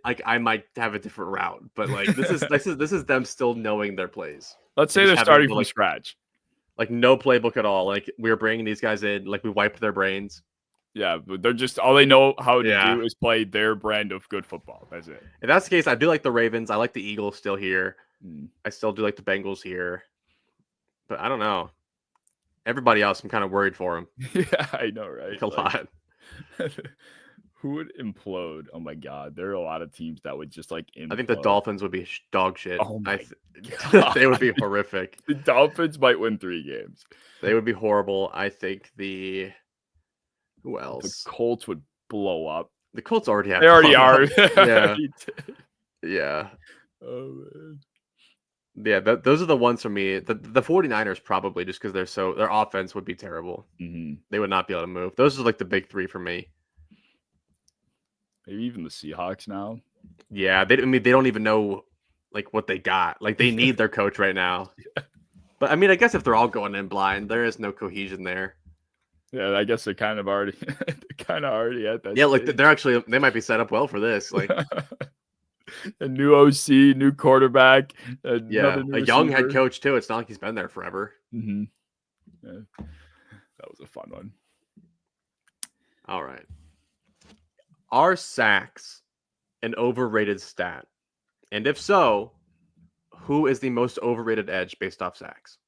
I might have a different route. But like this is them still knowing their plays. Let's say they're starting from scratch. Like no playbook at all. Like we're bringing these guys in, like we wiped their brains. Yeah, but they're just all they know how to do is play their brand of good football. That's it. If that's the case, I do like the Ravens. I like the Eagles still here. I still do like the Bengals here. But I don't know. Everybody else, I'm kind of worried for them. Yeah, I know, right? A lot. Who would implode? Oh my God, there are a lot of teams that would just like implode. I think the Dolphins would be dog shit. Oh my God. They would be horrific. The Dolphins might win 3 games. They would be horrible. I think who else? The Colts would blow up. The Colts already have. They already are. Yeah. Oh man. Yeah, those are the ones for me. The 49ers probably just because their offense would be terrible. Mm-hmm. They would not be able to move. Those are like the big 3 for me. Maybe even the Seahawks now. Yeah, they don't even know like what they got. Like they need their coach right now. Yeah. But I mean, I guess if they're all going in blind, there is no cohesion there. Yeah, I guess they're kind of already at that. Yeah, like they might be set up well for this. Like a new OC, new quarterback, a young head coach too. It's not like he's been there forever. Mm-hmm. Yeah. That was a fun one. All right. Are sacks an overrated stat? And if so, who is the most overrated edge based off sacks?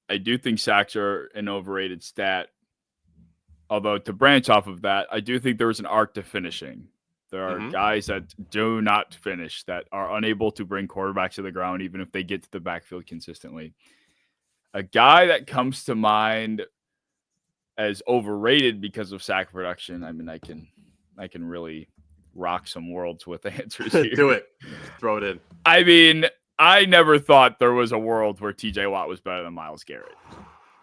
I do think sacks are an overrated stat. Although to branch off of that, I do think there is an art to finishing. There are guys that do not finish, that are unable to bring quarterbacks to the ground, even if they get to the backfield consistently. A guy that comes to mind as overrated because of sack production. I mean, I can really rock some worlds with answers here. Do it. Throw it in. I mean, I never thought there was a world where TJ Watt was better than Myles Garrett.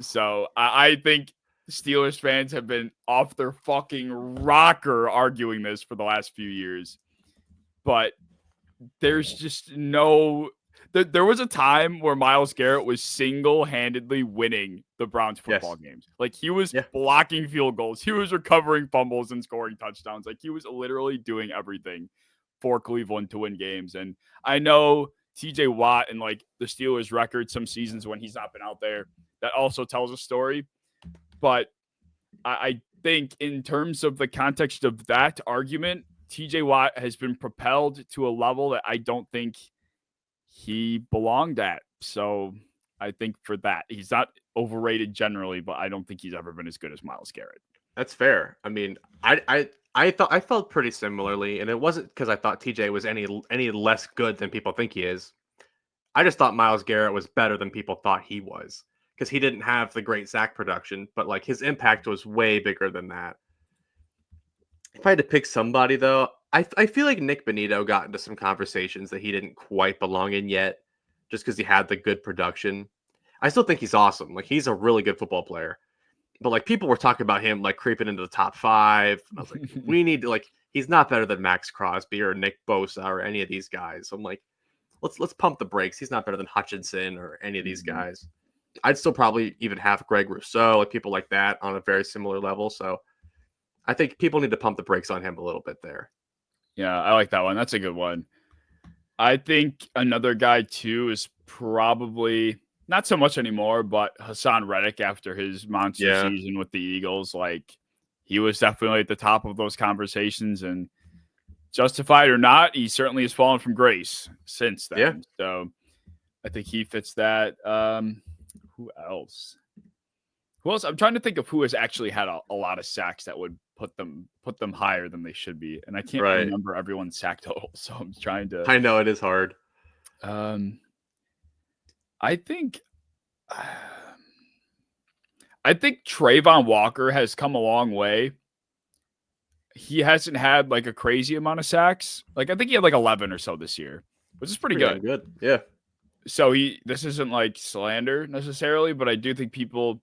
So I think Steelers fans have been off their fucking rocker arguing this for the last few years. But there's just no... There was a time where Myles Garrett was single-handedly winning the Browns football games. Like, he was blocking field goals. He was recovering fumbles and scoring touchdowns. Like, he was literally doing everything for Cleveland to win games. And I know TJ Watt and, like, the Steelers' record some seasons when he's not been out there, that also tells a story. But I think in terms of the context of that argument, TJ Watt has been propelled to a level that I don't think he belonged at. So I think for that, he's not overrated generally, but I don't think he's ever been as good as Myles Garrett. That's fair. I mean, I felt pretty similarly, and it wasn't because I thought TJ was any less good than people think he is. I just thought Myles Garrett was better than people thought he was because he didn't have the great sack production, but like his impact was way bigger than that. If I had to pick somebody though, I feel like Nick Bonito got into some conversations that he didn't quite belong in yet, just because he had the good production. I still think he's awesome. Like he's a really good football player. But like people were talking about him like creeping into the top 5. And I was like, we need to like he's not better than Max Crosby or Nick Bosa or any of these guys. So I'm like, let's pump the brakes. He's not better than Hutchinson or any of these guys. I'd still probably even have Greg Rousseau, like people like that on a very similar level. So I think people need to pump the brakes on him a little bit there. Yeah, I like that one. That's a good one. I think another guy too is probably not so much anymore, but Hassan Reddick after his monster Yeah. season with the Eagles. Like he was definitely at the top of those conversations, and justified or not, he certainly has fallen from grace since then. Yeah. So I think he fits that. Who else? Who else? I'm trying to think of who has actually had a lot of sacks that would put them higher than they should be, and I can't Right. remember everyone's sack total. So I'm trying to. I know it is hard. I think Trayvon Walker has come a long way. He hasn't had like a crazy amount of sacks. Like I think he had like 11 or so this year, which is pretty good. Good. Yeah. So this isn't like slander necessarily, but I do think people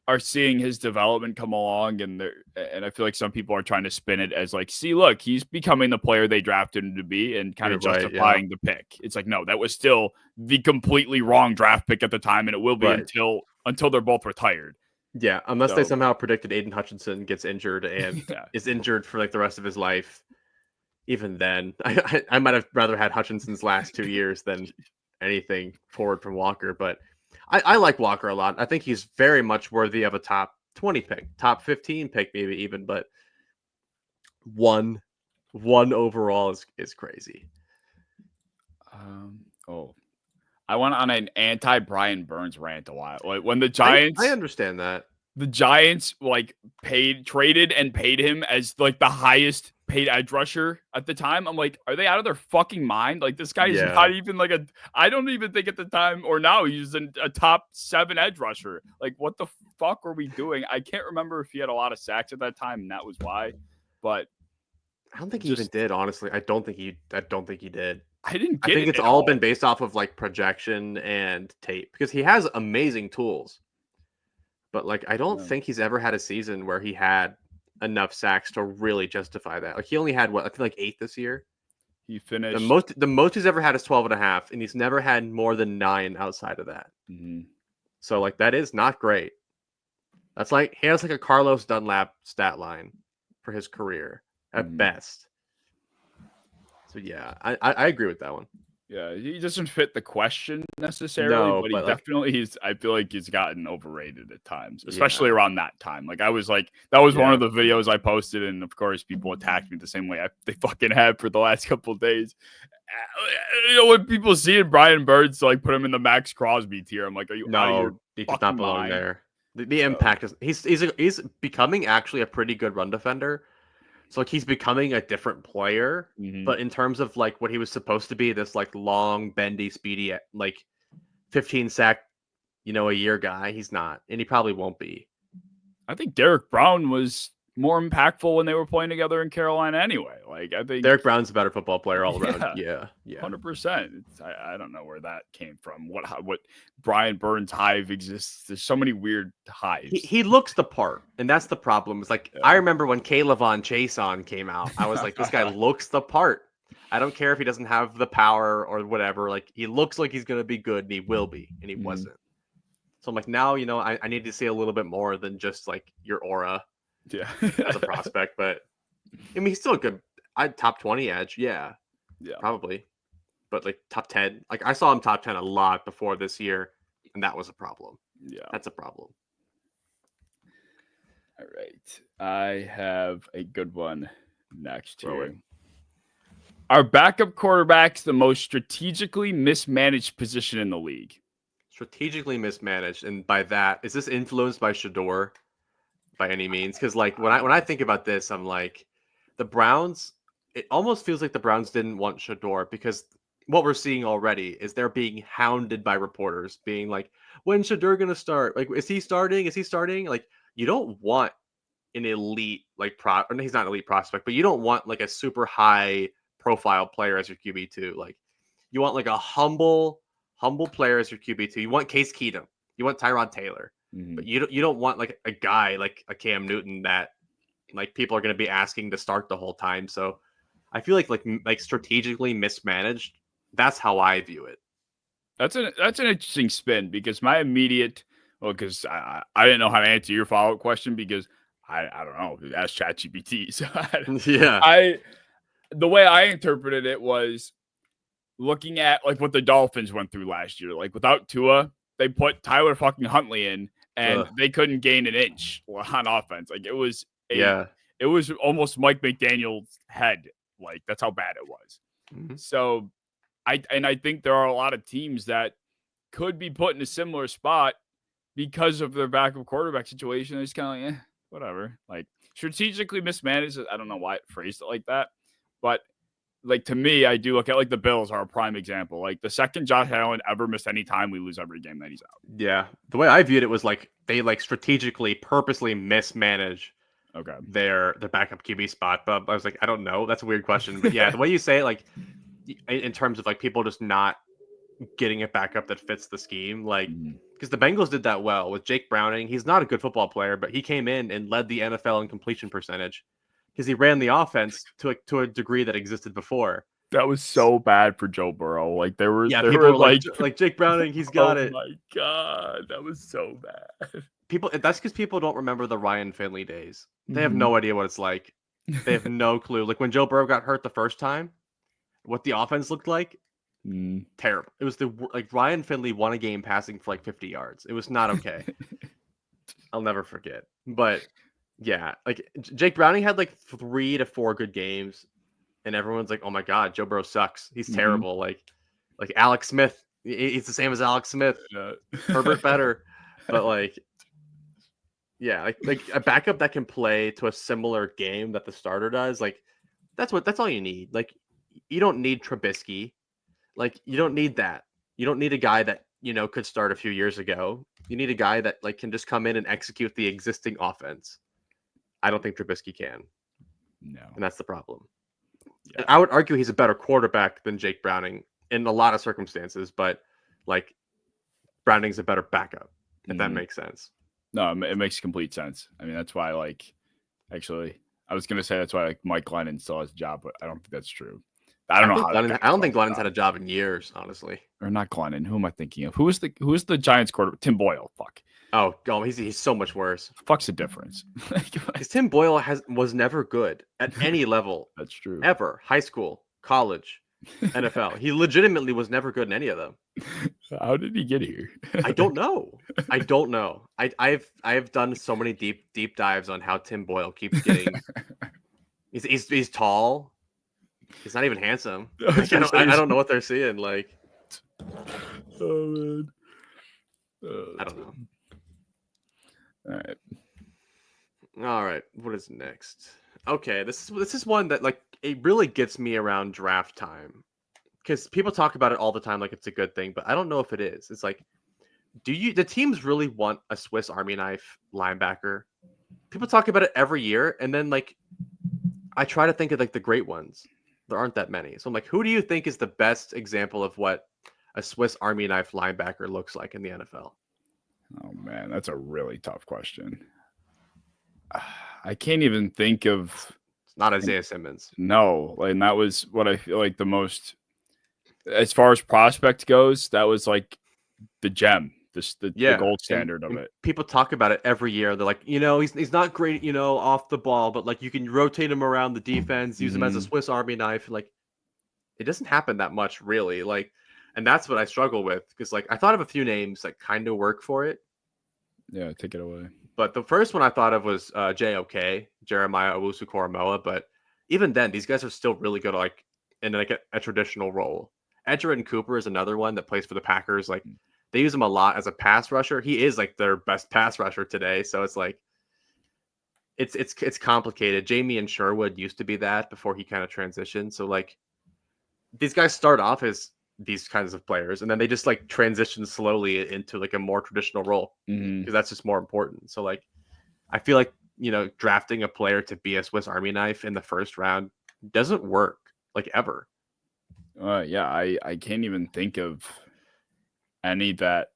are seeing his development come along, and I feel like some people are trying to spin it as like, see, look, he's becoming the player they drafted him to be, and kind of justifying the pick. It's like, no, that was still the completely wrong draft pick at the time, and it will be until they're both retired. Yeah, unless they somehow predicted Aiden Hutchinson gets injured and is injured for like the rest of his life. Even then, I might have rather had Hutchinson's last 2 years than anything forward from Walker, but I like Walker a lot. I think he's very much worthy of a top 20 pick, top 15 pick, maybe even, but one overall is crazy. I went on an anti-Brian Burns rant a while. Like when the Giants, I understand that. The Giants like traded and paid him as like the highest paid edge rusher at the time. I'm like, are they out of their fucking mind? Like this guy is not even like I don't even think at the time or now he's a top 7 edge rusher. Like what the fuck were we doing? I can't remember if he had a lot of sacks at that time and that was why, but I don't think he even did, honestly. I don't think he did. I think it's all been based off of like projection and tape because he has amazing tools. But like I don't think he's ever had a season where he had enough sacks to really justify that. Like he only had I think like 8 this year. He finished the most he's ever had is 12.5, and he's never had more than 9 outside of that. Mm-hmm. So like that is not great. That's like he has like a Carlos Dunlap stat line for his career at best. So yeah, I agree with that one. Yeah, he doesn't fit the question necessarily, but he definitely I feel like he's gotten overrated at times, especially around that time. Like I was like, that was one of the videos I posted, and of course people attacked me the same way they fucking have for the last couple of days. You know, when people see it, Brian Burns like put him in the Max Crosby tier, I'm like, are you out of your he does not belong mind? there. The impact is he's becoming actually a pretty good run defender. So like he's becoming a different player, but in terms of like what he was supposed to be, this like long, bendy, speedy, like 15 sack, a year guy, he's not, and he probably won't be. I think Derek Brown was more impactful when they were playing together in Carolina anyway. Like I think Derek Brown's a better football player all around. Yeah. 100%. I don't know where that came from. What Brian Burns hive exists. There's so many weird hives. He looks the part, and that's the problem. It's like I remember when Caleb Von Chason came out. I was like, this guy looks the part. I don't care if he doesn't have the power or whatever. Like he looks like he's gonna be good, and he will be, and he wasn't. So I'm like, now I need to see a little bit more than just like your aura. Yeah, as a prospect, but I mean he's still a good top 20 edge, probably, but like top 10. Like I saw him top 10 a lot before this year, and that was a problem. That's a problem. All right, I have a good one next here. Our backup quarterback's the most strategically mismanaged position in the league. Strategically mismanaged, and by that, is this influenced by Shador? by any means. Because like when I think about this, I'm like, the Browns. It almost feels like the Browns didn't want Shador because what we're seeing already is they're being hounded by reporters, being like, "When's Shador gonna start? Like, is he starting? Is he starting?" Like, you don't want an elite or he's not an elite prospect, but you don't want like a super high profile player as your QB2. Like, you want like a humble player as your QB2. You want Case Keenum. You want Tyrod Taylor. Mhm. But you don't want like a guy like a Cam Newton that like people are going to be asking to start the whole time. So I feel like strategically mismanaged. That's how I view it. That's an interesting spin because my immediate because I didn't know how to answer your follow up question because I don't know, ask ChatGPT. So Yeah. I the way I interpreted it was looking at like what the Dolphins went through last year. Like without Tua, they put Tyler fucking Huntley in and Ugh. they couldn't gain an inch on offense. Like Yeah. it was almost Mike McDaniel's head. Like that's how bad it was. Mhm. So I think there are a lot of teams that could be put in a similar spot because of their backup quarterback situation. It's kind of like, whatever. Like strategically mismanaged. I don't know why it phrased it like that, but like to me, I do look at like the Bills are a prime example. Like the second Josh Allen ever missed any time, we lose every game that he's out. Yeah. The way I viewed it was like they like strategically, purposely mismanage Okay. their backup QB spot. But I was like, I don't know. That's a weird question. But yeah, the way you say it, like in terms of like people just not getting a backup that fits the scheme, like Mhm. because the Bengals did that well with Jake Browning. He's not a good football player, but he came in and led the NFL in completion percentage because he ran the offense to a degree that existed before. That was so bad for Joe Burrow. Like Yeah, they people were were like, like Jake Browning, he's got oh it. my god, that was so bad. People, that's because people don't remember the Ryan Finley days. They have Mhm. no idea what it's like. They have no clue. Like when Joe Burrow got hurt the first time, what the offense looked like, Mm. terrible. It was like Ryan Finley won a game passing for like 50 yards. It was not okay. I'll never forget. But yeah, like Jake Browning had like 3 to 4 good games, and everyone's like, "Oh my god, Joe Burrow sucks. He's Mhm. terrible." Like Alex Smith, he's the same as Alex Smith. Yeah. Herbert better, but like yeah, like a backup that can play to a similar game that the starter does. Like that's all you need. Like you don't need Trubisky. Like you don't need that. You don't need a guy that could start a few years ago. You need a guy that like can just come in and execute the existing offense. I don't think Trubisky can, No. and that's the problem. And Yeah. I would argue he's a better quarterback than Jake Browning in a lot of circumstances, but like Browning's a better backup, if that Mhm. makes sense. No, it makes complete sense. I mean, that's why like actually I was gonna say that's why like Mike Glennon still has a job, but I don't think that's true. I don't know how that guy I don't still think has a Glennon's job. had a job in years, honestly. Or not Glennon. Who am I thinking of? Who was the Giants quarterback? Tim Boyle. Fuck. Oh, God, he's so much worse. Fuck's the difference. Like, Because Tim Boyle was never good at any level, that's true. ever. High school, college, NFL. He legitimately was never good in any of them. How did he get here? I don't know. I don't know. I've done so many deep dives on how Tim Boyle keeps getting. He's tall. He's not even handsome. I was Like gonna say I he's- don't know what they're seeing. Like Oh man. I don't know. All right. All right, what is next? Okay, this is one that like it really gets me around draft time because people talk about it all the time like it's a good thing, but I don't know if it is. It's like, the teams really want a Swiss Army knife linebacker? People talk about it every year, and then like I try to think of like the great ones. There aren't that many, so I'm like, who do you think is the best example of what a Swiss Army knife linebacker looks like in the NFL? Oh man, that's a really tough question. I can't even think of It's not Isaiah Simmons. no, and that was what I feel like the most as far as prospect goes, that was like the gem, the Yeah, gold standard of and it. people talk about it every year. They're like, he's not great, off the ball, but like you can rotate him around the defense, use him as a Mhm. Swiss Army knife. Like it doesn't happen that much, really. Like, and that's what I struggle with because like I thought of a few names that kind of work for it, Yeah, take it away. but the first one I thought of was JOK, Jeremiah Owusu-Koramoah. But even then, these guys are still really good, like in like a traditional role. Edgerrin Cooper is another one that plays for the Packers. Like they use him a lot as a pass rusher. He is like their best pass rusher today. So it's like it's complicated. Jamie and Sherwood used to be that before he kind of transitioned. So like these guys start off as these kinds of players, and then they just like transition slowly into like a more traditional role because that's just more important. So like I feel like drafting a player to be a Swiss Army knife in the first round doesn't work like ever. Yeah, I can't even think of any that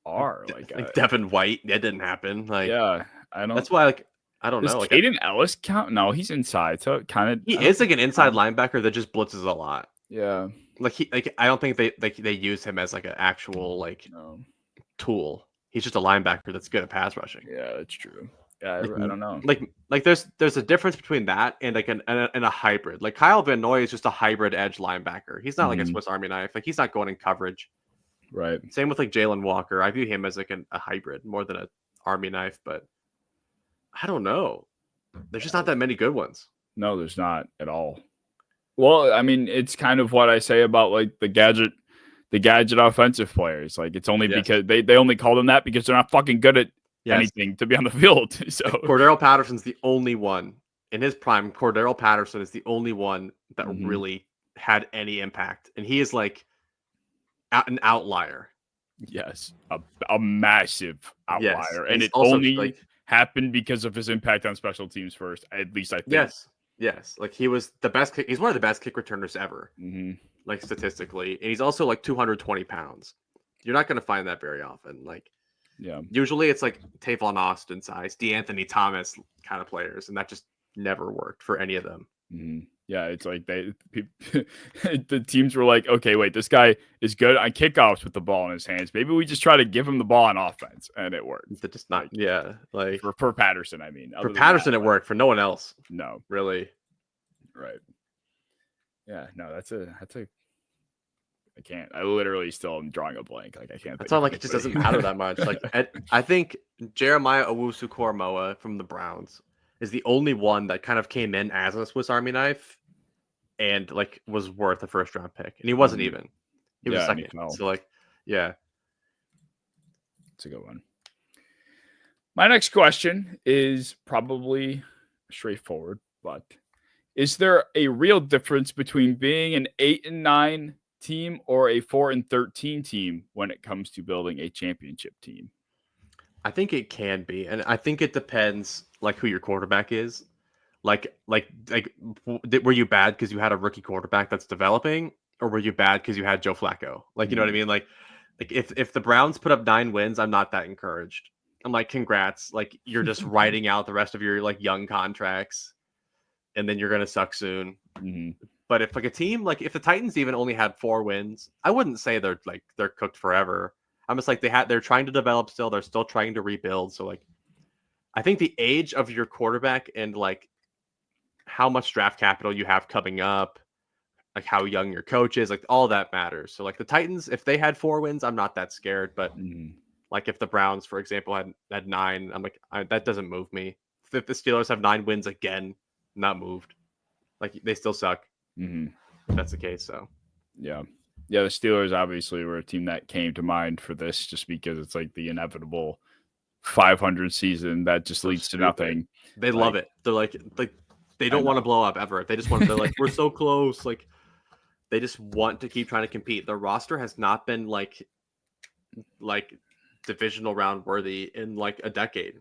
are like Devin White. That didn't happen. Like yeah, I don't. That's why I don't Does know. Like Caden Ellis count? No, he's inside, so kind of. he is like an inside linebacker that just blitzes a lot. Yeah. Like I don't think they use him as like an actual tool. He's just a linebacker that's good at pass rushing. Yeah, that's true. Yeah, I don't know. Like there's a difference between that and like and a hybrid. Like Kyle Van Noy is just a hybrid edge linebacker. He's not like a Swiss Army knife. Like he's not going in coverage. Right. Same with like Jalen Walker. I view him as like a hybrid more than a Army knife, but I don't know. There's just not that many good ones. No, there's not at all. Well, I mean, it's kind of what I say about like the gadget offensive players. Like it's only because they only call them that because they're not fucking good at anything to be on the field. So like Cordero Patterson's the only one in his prime. Cordero Patterson is the only one that really had any impact, and he is like an outlier. Yes, a massive outlier, and it only happened because of his impact on special teams first. At least I think. Yes. Like he was the best. He's one of the best kick returners ever. Like statistically, and he's also like 220 pounds. You're not going to find that very often. Like, usually it's like Tavon Austin size, DeAnthony Thomas kind of players, and that just never worked for any of them. Yeah, it's like the teams were like, okay, wait, this guy is good on kickoffs with the ball in his hands. Maybe we just try to give him the ball on offense, and it worked. That just not, like for Patterson, I mean, for Patterson, it worked. For no one else, no, really, right? Yeah, no, that's a. I can't. I literally still am drawing a blank. Like I can't. That's not like it just doesn't matter that much. Like I think Jeremiah Owusu-Koramoah from the Browns is the only one that kind of came in as a Swiss Army knife and like was worth a first round pick. And he wasn't even. He was second. So like, yeah. It's a good one. My next question is probably straightforward, but is there a real difference between being an 8-9 team or a 4-13 team when it comes to building a championship team? I think it can be, and I think it depends like who your quarterback is. Like were you bad because you had a rookie quarterback that's developing, or were you bad because you had Joe Flacco? Like, you know what I mean? Like if the Browns put up 9 wins, I'm not that encouraged. I'm like, congrats. Like you're just writing out the rest of your like young contracts, and then you're gonna suck soon. But if like a team, like if the Titans even only had 4 wins, I wouldn't say they're cooked forever. I'm just like they're trying to develop still. They're still trying to rebuild. So like, I think the age of your quarterback and like how much draft capital you have coming up, like how young your coach is, like all that matters. So like the Titans, if they had 4 wins, I'm not that scared. But like if the Browns, for example, had 9, I'm like, that doesn't move me. If the Steelers have 9 wins again, I'm not moved. Like they still suck. If that's the case. So yeah, the Steelers obviously were a team that came to mind for this, just because it's like the inevitable 500 season that just leads to nothing. They love it. They're like they don't want to blow up ever. They just want. They're like, we're so close. Like they just want to keep trying to compete. Their roster has not been like divisional round worthy in like a decade.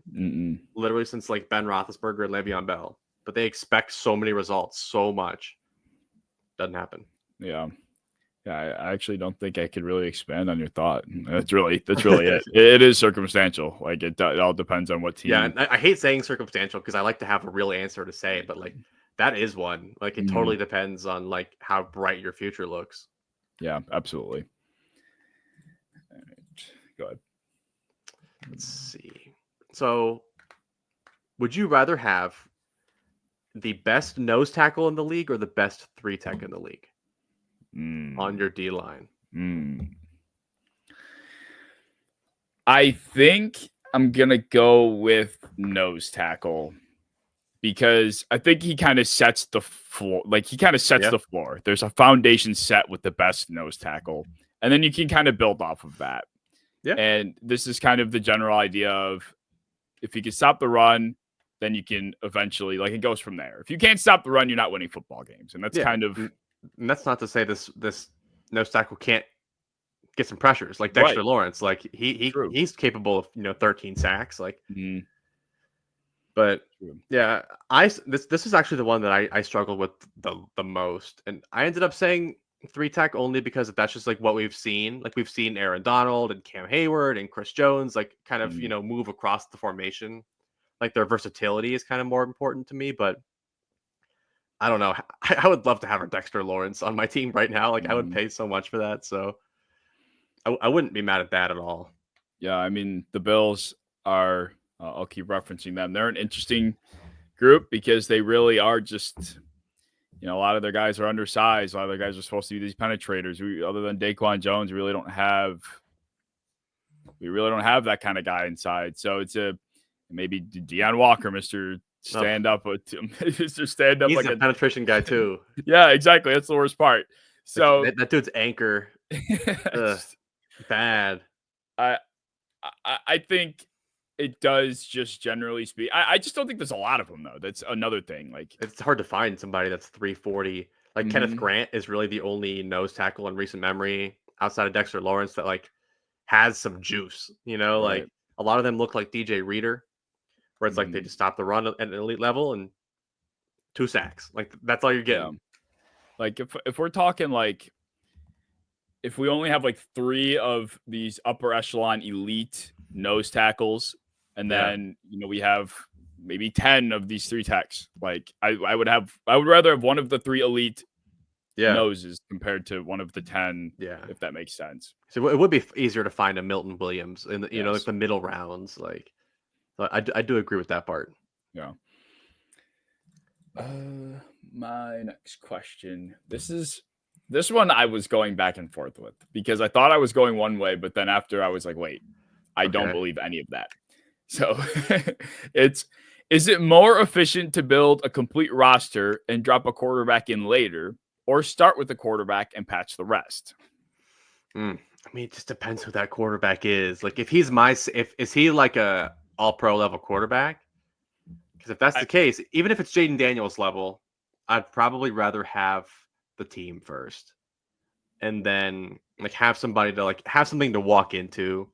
Literally since like Ben Roethlisberger and Le'Veon Bell. But they expect so many results, so much. Doesn't happen. Yeah, I actually don't think I could really expand on your thought. That's really it. It is circumstantial. Like it all depends on what team. Yeah, and I hate saying circumstantial because I like to have a real answer to say, but like that is one. Like it totally depends on like how bright your future looks. Yeah, absolutely. All right, go ahead. Let's see. So, would you rather have the best nose tackle in the league or the best 3 tech in the league on your D line? I think I'm going to go with nose tackle because I think he kind of sets the floor. Like he kind of sets the floor. There's a foundation set with the best nose tackle, and then you can kind of build off of that. Yeah. And this is kind of the general idea of if you can stop the run, then you can eventually, like, it goes from there. If you can't stop the run, you're not winning football games. And that's kind of and that's not to say this nose tackle can't get some pressures like right. Dexter Lawrence. Like True. he's capable of 13 sacks. Like, Mhm. but True. yeah, this is actually the one that I struggled with the most, and I ended up saying three tech only because that's just like what we've seen. Like we've seen Aaron Donald and Cam Hayward and Chris Jones like kind of Mhm. move across the formation. Like their versatility is kind of more important to me, but I don't know. I would love to have a Dexter Lawrence on my team right now. Like I would Mhm. pay so much for that, so I wouldn't be mad at that at all. Yeah, I mean, the Bills are, I'll keep referencing them. They're an interesting group because they really are just, a lot of their guys are undersized. A lot of their guys are supposed to be these penetrators. Other than Daquan Jones, we really don't have that kind of guy inside. So it's maybe Deion Walker, Mr. Ugh, Stand Up, Mr. Stand Up he's like a a penetration guy too. yeah, exactly. That's the worst part. Like So that dude's anchor, ugh, it's- bad. I, I think it does just generally speak. I just don't think there's a lot of them though. That's another thing. Like, It's hard to find somebody that's 340. Like Kenneth mhm, Grant is really the only nose tackle in recent memory outside of Dexter Lawrence that like has some juice. right. Like a lot of them look like DJ Reader, where it's like they Mhm, just stop the run at an elite level and 2 sacks. Like that's all you're yeah. getting. Like if we're talking like if we only have like 3 of these upper echelon elite nose tackles, and Yeah. then, we have maybe 10 of these 3 techs, like, I would rather have one of the 3 elite Yeah. noses compared to one of the 10, Yeah. if that makes sense. So it would be easier to find a Milton Williams in the, like Yes. the middle rounds. Like, so I do agree with that part. Yeah. My next question. This one I was going back and forth with because I thought I was going one way, but then after I was like, wait, I don't Okay. believe any of that. So it's is it more efficient to build a complete roster and drop a quarterback in later, or start with the quarterback and patch the rest? I mean, it just depends who that quarterback is. Like, if he's if is he like a all pro level quarterback? Because if that's I, the case, even if it's Jaden Daniels level, I'd probably rather have the team first, and then like have somebody to like have something to walk into.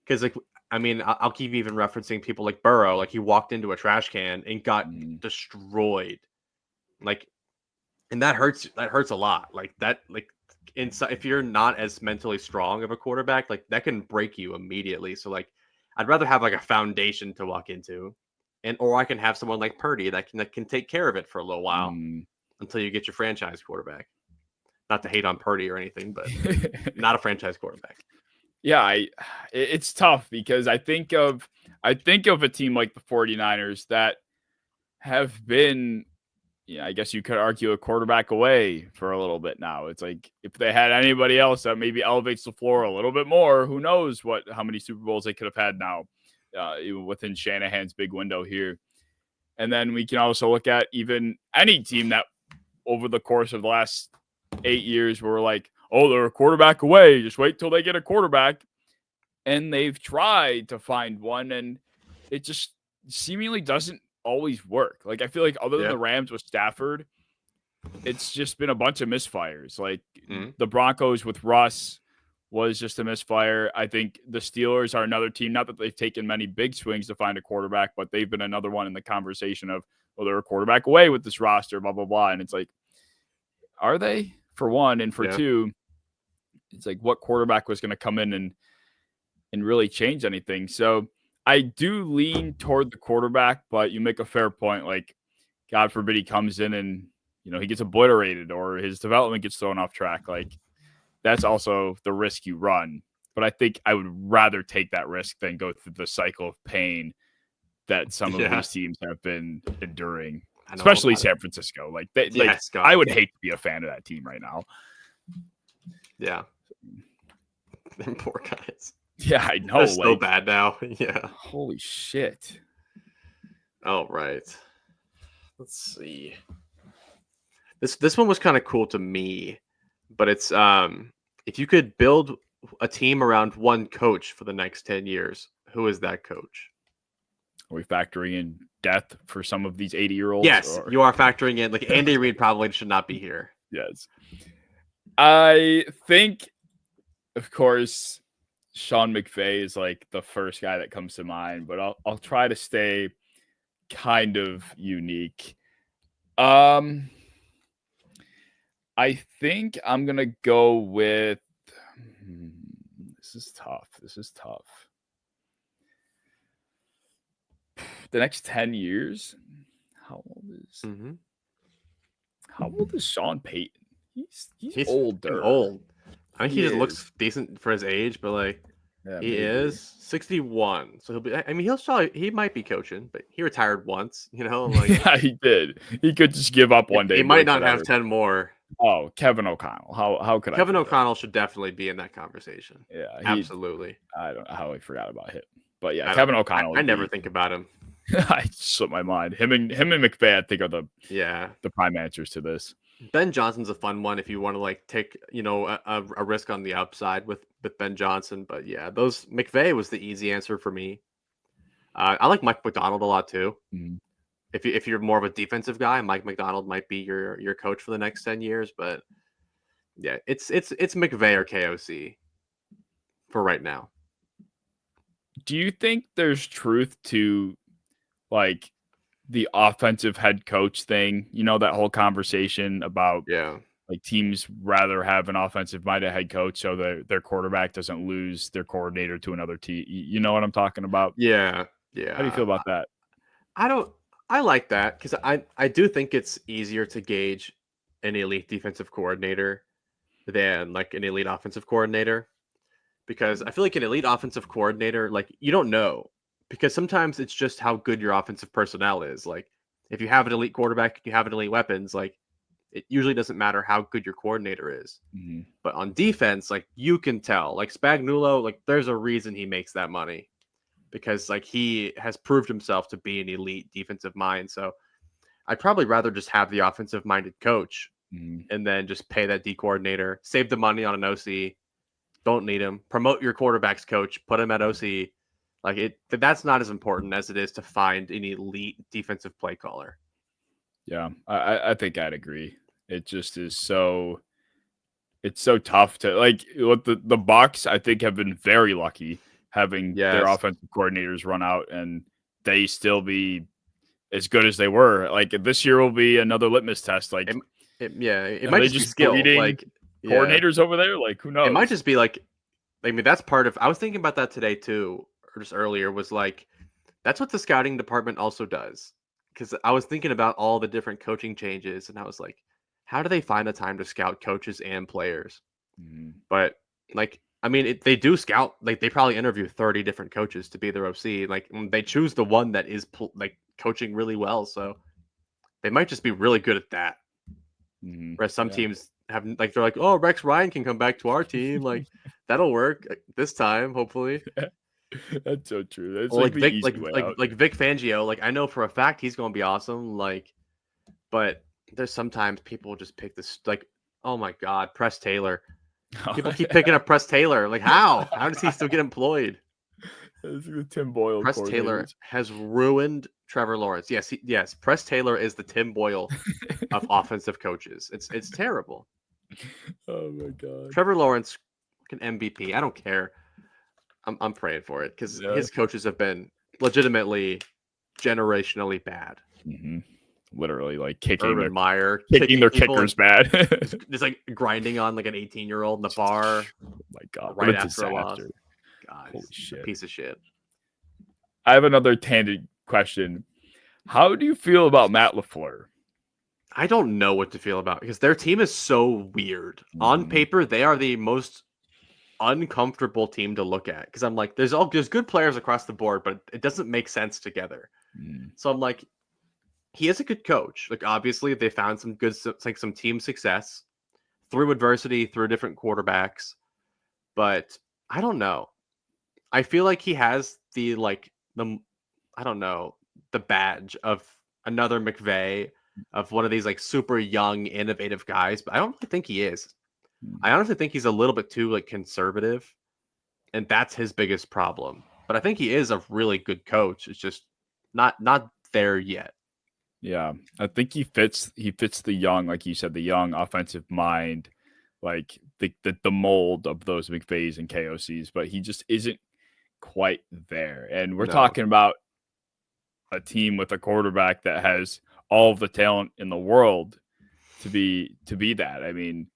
Because like I mean, I'll keep even referencing people like Burrow. Like he walked into a trash can and got mm, destroyed. Like, and that hurts. That hurts a lot. Like that. Like inside, if you're not as mentally strong of a quarterback, like that can break you immediately. So like, I'd rather have like a foundation to walk into, and or I can have someone like Purdy that can take care of it for a little while mm. until you get your franchise quarterback. Not to hate on Purdy or anything, but not a franchise quarterback. Yeah, it's tough because I think of a team like the 49ers that have been, I guess you could argue a quarterback away for a little bit now. It's like if they had anybody else that maybe elevates the floor a little bit more, who knows how many Super Bowls they could have had now, even within Shanahan's big window here. And then we can also look at even any team that over the course of the last 8 years were like, oh, they're a quarterback away. Just wait till they get a quarterback. And they've tried to find one, and it just seemingly doesn't always work. Like, I feel like other than Yeah. the Rams with Stafford, it's just been a bunch of misfires. Like Mhm. the Broncos with Russ was just a misfire. I think the Steelers are another team. Not that they've taken many big swings to find a quarterback, but they've been another one in the conversation of, well, they're a quarterback away with this roster, blah, blah, blah. And it's like, are they? For one, and for Yeah. two, it's like what quarterback was going to come in and really change anything. So I do lean toward the quarterback, but you make a fair point. Like, God forbid he comes in and, he gets obliterated or his development gets thrown off track. Like, that's also the risk you run. But I think I would rather take that risk than go through the cycle of pain that some of Yeah. these teams have been enduring, I know all especially about it. San Francisco. Like, Yes, I God. would hate to be a fan of that team right now. Yeah. Them poor guys. Yeah, I know. They're so Like, bad now. Yeah. holy shit. All right. Let's see. This one was kind of cool to me, but it's if you could build a team around one coach for the next 10 years, who is that coach? Are we factoring in death for some of these 80-year-olds. Yes, you are factoring in like Andy Reid probably should not be here. Yes. I think, of course, Sean McVay is like the first guy that comes to mind, but I'll try to stay kind of unique. I think I'm gonna go with. This is tough. The next 10 years. How old is Sean Payton? He's older. Old. I think he just is. looks decent for his age, but like Yeah, he maybe. is 61, so he'll be. I mean, he might be coaching, but he retired once. Like Yeah, he did. He could just give up one day. he might not have 10 more. Oh, Kevin O'Connell. How could Kevin O'Connell should definitely be in that conversation. Yeah, absolutely. I don't know how I forgot about him, but yeah, Kevin O'Connell. I never think about him. I slipped my mind. Him and McVay, I think, are the prime answers to this. Ben Johnson's a fun one if you want to like take a risk on the upside with Ben Johnson, but yeah, McVay was the easy answer for me. I like Mike Macdonald a lot too. Mm-hmm. If you're more of a defensive guy, Mike Macdonald might be your coach for the next 10 years, but yeah, it's McVay or KOC for right now. Do you think there's truth to like the offensive head coach thing? That whole conversation about like teams rather have an offensive minded head coach so their quarterback doesn't lose their coordinator to another team. You know what I'm talking about? Yeah. How do you feel about that? I like that because I do think it's easier to gauge an elite defensive coordinator than like an elite offensive coordinator, because I feel like an elite offensive coordinator, like you don't know, because sometimes it's just how good your offensive personnel is. Like if you have an elite quarterback, you have an elite weapons, like it usually doesn't matter how good your coordinator is. Mm-hmm. But on defense, like you can tell, like Spagnuolo, like there's a reason he makes that money, because like he has proved himself to be an elite defensive mind. So I'd probably rather just have the offensive minded coach and then just pay that D coordinator, save the money on an OC. Don't need him. Promote your quarterback's coach, put him at OC. Like that's not as important as it is to find an elite defensive play caller. Yeah, I think I'd agree. It just is it's so tough to like what the Bucs, I think, have been very lucky having their offensive coordinators run out and they still be as good as they were. Like this year will be another litmus test. Like it might just be skill. Like coordinators over there, like who knows? It might just be like, I mean, that's part of. I was thinking about that today too, or just earlier. Was like, that's what the scouting department also does. Because I was thinking about all the different coaching changes, and I was like, how do they find the time to scout coaches and players? Mm-hmm. But like, I mean, they do scout. Like, they probably interview 30 different coaches to be their OC. Like, they choose the one that is like coaching really well. So they might just be really good at that. Mm-hmm. Whereas some teams have like, they're like, oh, Rex Ryan can come back to our team. Like, that'll work this time, hopefully. That's so true. That's like Vic Fangio. Like, I know for a fact he's going to be awesome. Like, but there's sometimes people just pick this. Like, oh my God, Press Taylor. People keep picking up Press Taylor. Like, how? How does he still get employed? The Tim Boyle. Press Taylor has ruined Trevor Lawrence. Yes. Press Taylor is the Tim Boyle of offensive coaches. It's terrible. Oh my God. Trevor Lawrence, an MVP. I don't care. I'm praying for it because his coaches have been legitimately generationally bad. Mm-hmm. Literally, like kicking Urban Meyer, kicking their kickers bad. just like grinding on like an 18-year-old in the bar. Oh my God! Right after a loss. God, holy shit! Piece of shit. I have another tangent question. How do you feel about Matt LaFleur? I don't know what to feel about because their team is so weird. On paper, they are the most uncomfortable team to look at because I'm like, there's good players across the board, but it doesn't make sense together. So I'm like, he is a good coach. Like, obviously, they found some good, like some team success through adversity, through different quarterbacks. But I don't know. I feel like he has the badge of another McVay, of one of these like super young, innovative guys. But I don't really think he is. I honestly think he's a little bit too like conservative, and that's his biggest problem. But I think he is a really good coach. It's just not there yet. Yeah, I think he fits the young, like you said, the young offensive mind, like the mold of those McVays and KOCs, but he just isn't quite there. And we're No. talking about a team with a quarterback that has all of the talent in the world to be that. I mean,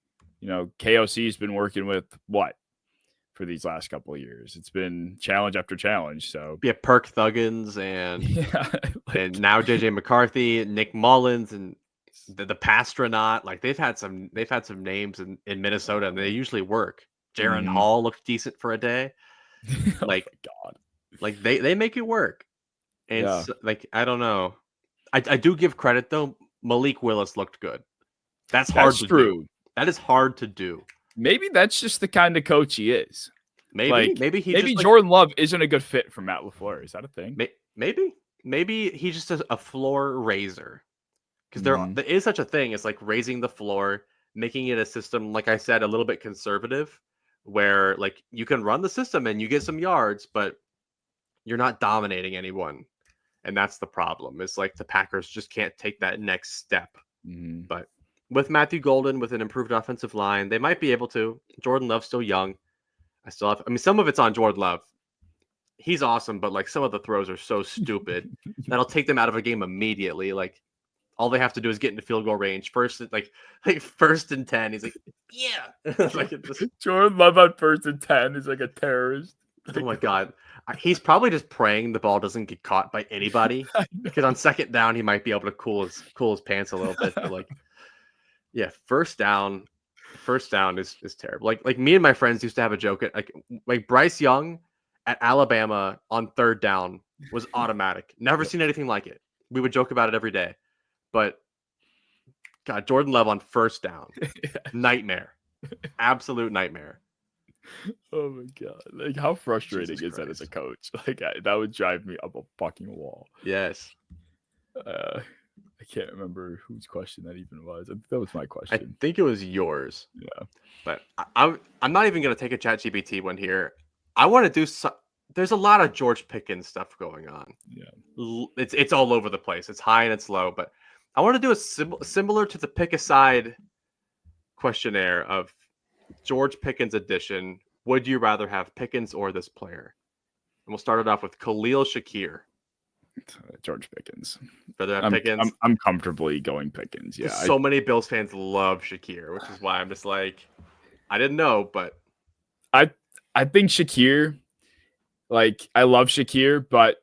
KOC's been working with what for these last couple of years? It's been challenge after challenge. So Yeah, Perk Thuggins and yeah, and now JJ McCarthy, Nick Mullins, and the Pastronaut. Like they've had some names in Minnesota, and they usually work. Jaron Hall looked decent for a day. Like, oh my God. Like they make it work. And Yeah. like I don't know. I do give credit though. Malik Willis looked good. That's hard That's to true. do. That is hard to do. Maybe that's just the kind of coach he is. Maybe maybe Jordan Love isn't a good fit for Matt LaFleur. Is that a thing? Maybe he's just a floor raiser. Because there is such a thing as like raising the floor, making it a system, like I said, a little bit conservative, where like you can run the system and you get some yards, but you're not dominating anyone. And that's the problem. It's like the Packers just can't take that next step. But with Matthew Golden, with an improved offensive line, they might be able to. Jordan Love's still young. Some of it's on Jordan Love. He's awesome, but like some of the throws are so stupid that'll take them out of a game immediately. Like all they have to do is get into field goal range. First and 10. He's like, yeah. Like Jordan Love on 1st and 10 is like a terrorist. Oh my God. He's probably just praying the ball doesn't get caught by anybody. Because on 2nd down, he might be able to cool his pants a little bit. But like, yeah, first down is terrible. Like me and my friends used to have a joke at like Bryce Young at Alabama on 3rd down was automatic. Never seen anything like it. We would joke about it every day. But God, Jordan Love on 1st down. Nightmare. Absolute nightmare. Oh my God. Like how frustrating is that as a coach? Like that would drive me up a fucking wall. Yes. I can't remember whose question that even was. I think that was my question. I think it was yours. Yeah. But I'm not even going to take a ChatGPT one here. I want to do there's a lot of George Pickens stuff going on. Yeah. It's all over the place. It's high and it's low, but I want to do a similar to the pick a side questionnaire of George Pickens edition. Would you rather have Pickens or this player? And we'll start it off with Khalil Shakir. George Pickens. Pickens? I'm comfortably going Pickens. Yeah. So many Bills fans love Shakir, which is why I'm just like, I didn't know, but I think Shakir, like I love Shakir, but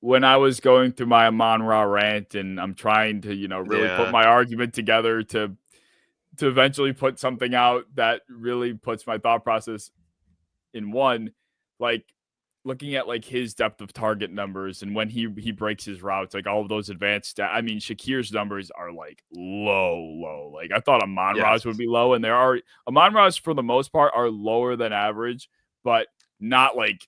when I was going through my Amon-Ra rant and I'm trying to, really put my argument together to eventually put something out that really puts my thought process in one, like looking at like his depth of target numbers and when he breaks his routes, like all of those advanced Shakir's numbers are like low. Like I thought Amon-Ra's would be low, and Amon-Ra's for the most part are lower than average, but not like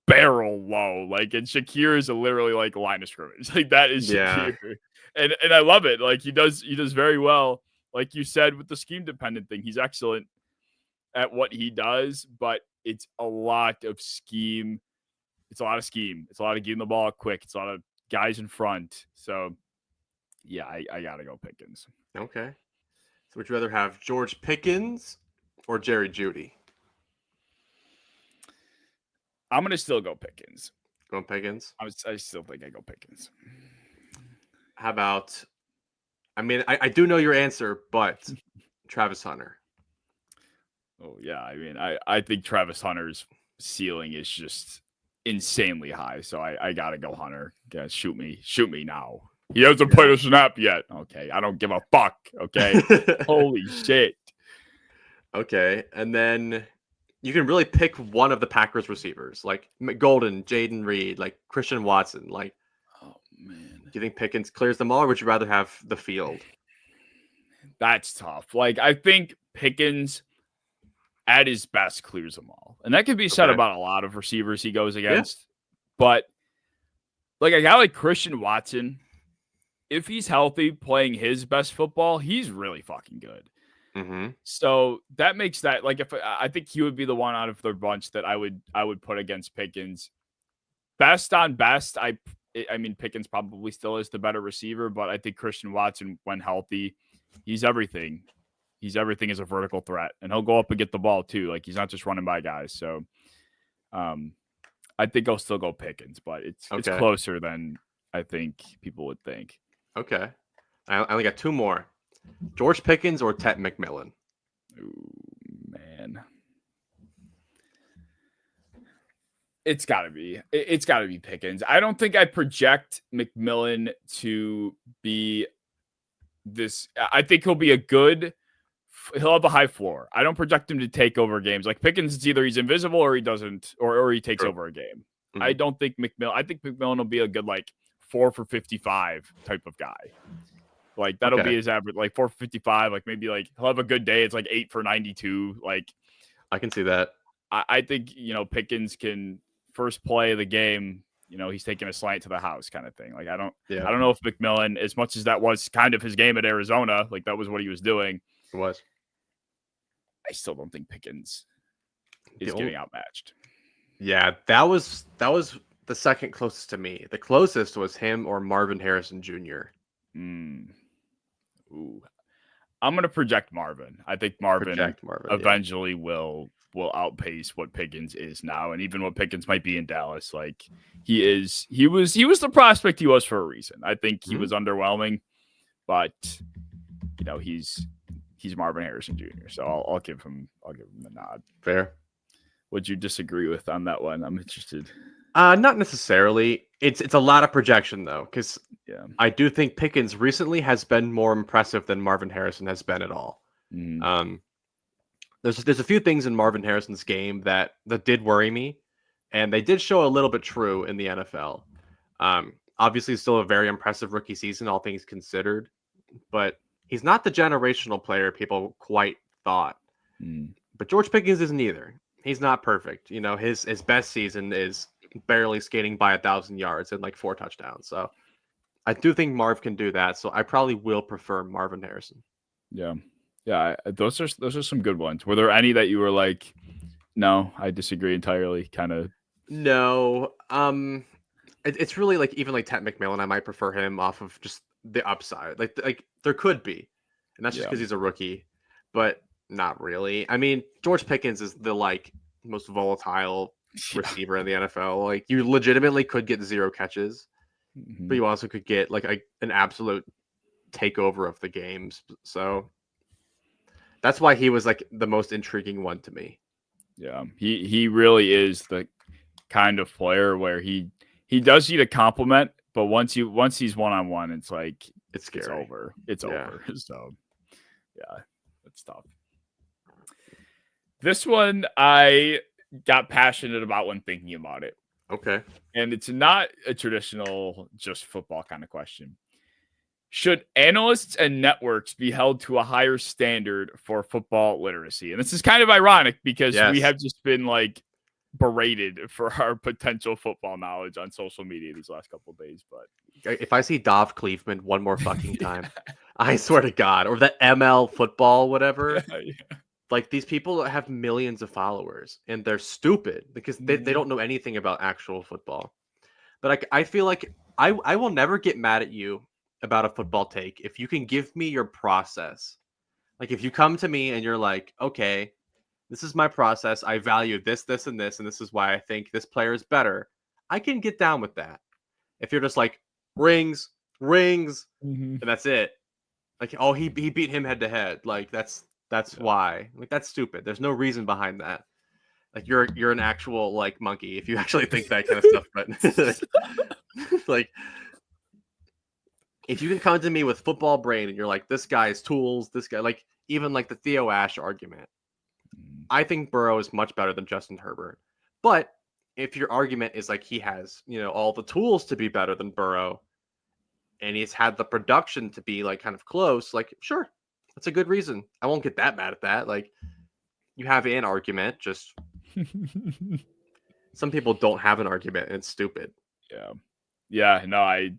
barrel low. Like, and Shakir is literally like line of scrimmage. Like that is Shakir. And I love it. Like he does very well. Like you said, with the scheme dependent thing, he's excellent at what he does, but it's a lot of scheme. It's a lot of scheme. It's a lot of getting the ball quick. It's a lot of guys in front. So yeah, I gotta go Pickens. Okay. So would you rather have George Pickens or Jerry Jeudy? I'm gonna still go Pickens. Going Pickens? I still think I go Pickens. How about? I do know your answer, but Travis Hunter. Oh yeah, I think Travis Hunter's ceiling is just insanely high. So I gotta go Hunter. Yeah, shoot me now. He hasn't played a snap yet. Okay, I don't give a fuck. Okay, holy shit. Okay, and then you can really pick one of the Packers receivers, like Golden, Jaden Reed, like Christian Watson. Like, oh man, do you think Pickens clears them all, or would you rather have the field? That's tough. Like, I think Pickens at his best clears them all, and that could be said about a lot of receivers he goes against. Yeah. But like a guy like Christian Watson, if he's healthy, playing his best football, he's really fucking good. Mm-hmm. So that makes that like if I think he would be the one out of the bunch that I would put against Pickens. Best on best, I I mean, Pickens probably still is the better receiver, but I think Christian Watson, when healthy, he's everything. He's everything as a vertical threat, and he'll go up and get the ball too. Like, he's not just running by guys. So, I think I'll still go Pickens, but it's closer than I think people would think. Okay. I only got two more. George Pickens or Tet McMillan? Ooh, man. It's gotta be Pickens. I don't think I project McMillan to be this. I think he'll have a high floor. I don't project him to take over games. Like Pickens, it's either he's invisible or he doesn't, or he takes over a game. Mm-hmm. I think McMillan will be a good 4 for 55 type of guy. Like that'll be his average, 4 for 55. Like maybe he'll have a good day. It's 8 for 92. Like I can see that. I think Pickens can first play of the game. He's taking a slant to the house kind of thing. Like I don't know if McMillan, as much as that was kind of his game at Arizona, that was what he was doing. It was. I still don't think Pickens is getting outmatched. Yeah, that was the second closest to me. The closest was him or Marvin Harrison Jr. Ooh, I'm gonna project Marvin. I think Marvin eventually will outpace what Pickens is now, and even what Pickens might be in Dallas. He was the prospect he was for a reason. I think he was underwhelming, but he's Marvin Harrison Jr. So I'll give him the nod. Fair. Would you disagree with on that one? I'm interested. Not necessarily. It's a lot of projection though, because I do think Pickens recently has been more impressive than Marvin Harrison has been at all. There's a few things in Marvin Harrison's game that did worry me, and they did show a little bit true in the NFL. Obviously, still a very impressive rookie season, all things considered, but he's not the generational player people quite thought. But George Pickens isn't either. He's not perfect. His best season is barely skating by 1,000 yards and 4 touchdowns. So I do think Marv can do that. So I probably will prefer Marvin Harrison. Yeah. Those are some good ones. Were there any that you were no, I disagree entirely? Kind of. No. It's really even Tet McMillan. I might prefer him off of just the upside. Like there could be, and that's just because he's a rookie, but not really. I mean, George Pickens is the most volatile receiver in the NFL. You legitimately could get 0 catches, but you also could get an absolute takeover of the games. So that's why he was the most intriguing one to me. Yeah, he really is the kind of player where he does need a compliment, but once he's one-on-one, it's scary. It's over. It's over. So yeah, that's tough. This one I got passionate about when thinking about it. Okay. And it's not a traditional just football kind of question. Should analysts and networks be held to a higher standard for football literacy? And this is kind of ironic because we have just been berated for our potential football knowledge on social media these last couple of days. But if I see Dov Cleveland one more fucking time, I swear to God, or the ML football, whatever. These people have millions of followers and they're stupid because they don't know anything about actual football. But I feel I will never get mad at you about a football take if you can give me your process. If you come to me and you're okay, this is my process. I value this, this, and this is why I think this player is better. I can get down with that. If you're just rings, and that's it. He beat him head to head. That's why. That's stupid. There's no reason behind that. You're an actual monkey if you actually think that kind of stuff. But if you can come to me with football brain and you're this guy's tools, this guy even the Theo Ash argument. I think Burrow is much better than Justin Herbert. But if your argument is he has, all the tools to be better than Burrow and he's had the production to be kind of close, sure. That's a good reason. I won't get that mad at that. You have an argument, just some people don't have an argument and it's stupid. Yeah, no, I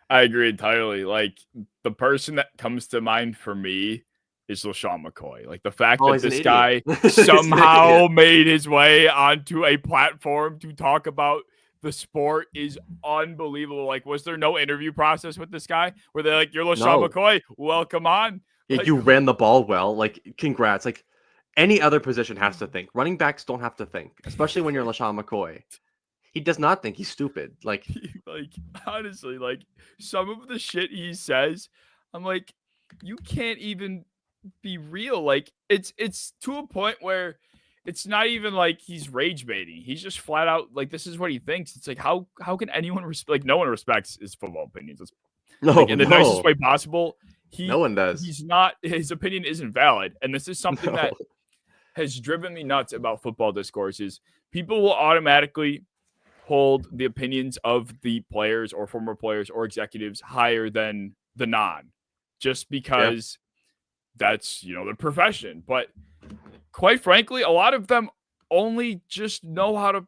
agree entirely. The person that comes to mind for me is LaShawn McCoy. The fact that this guy somehow made his way onto a platform to talk about the sport is unbelievable. Like, was there no interview process with this guy where they're like, "You're LaShawn No. McCoy, welcome on." Yeah, Like, you ran the ball well. Like, congrats. Like, any other position has to think. Running backs don't have to think, especially when you're LaShawn McCoy. He does not think. He's stupid. Like, like honestly, like some of the shit he says, I'm like, you can't even be real. Like it's to a point where it's not even like he's rage baiting. He's just flat out like this is what he thinks. It's like how can anyone like no one respects his football opinions. It's no, like in the nicest no, way possible. no one does. He's not his opinion isn't valid. And this is something No. that has driven me nuts about football discourses. People will automatically hold the opinions of the players or former players or executives higher than the non just because that's their profession. But quite frankly, a lot of them only just know how to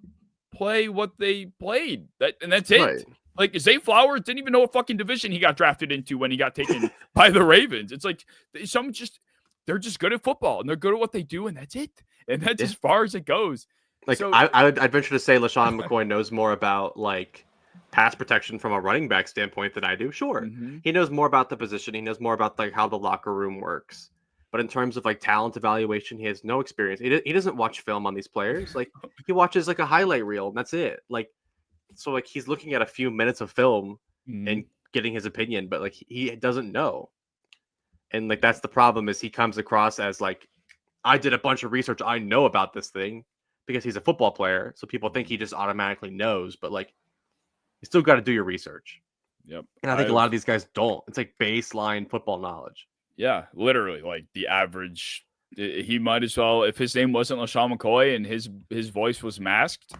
play what they played. And that's it. Right. Like Zay Flowers didn't even know what fucking division he got drafted into when he got taken by the Ravens. It's like they're just good at football and they're good at what they do, and that's it. And that's as far as it goes. Like, So, I'd venture to say LaShawn McCoy knows more about like pass protection from a running back standpoint than I do. Sure, he knows more about the position. He knows more about like how the locker room works. But in terms of like talent evaluation, he has no experience. He doesn't watch film on these players. Like, he watches like a highlight reel, and that's it. Like, so like he's looking at a few minutes of film and getting his opinion, but like he doesn't know. And like that's the problem, is he comes across as like, I did a bunch of research, I know about this thing, because he's a football player. So people think he just automatically knows, but like you still got to do your research. Yep. And I think a lot of these guys don't. It's like baseline football knowledge. Yeah, literally, like the average. He might as well, if his name wasn't LaShawn McCoy and his voice was masked,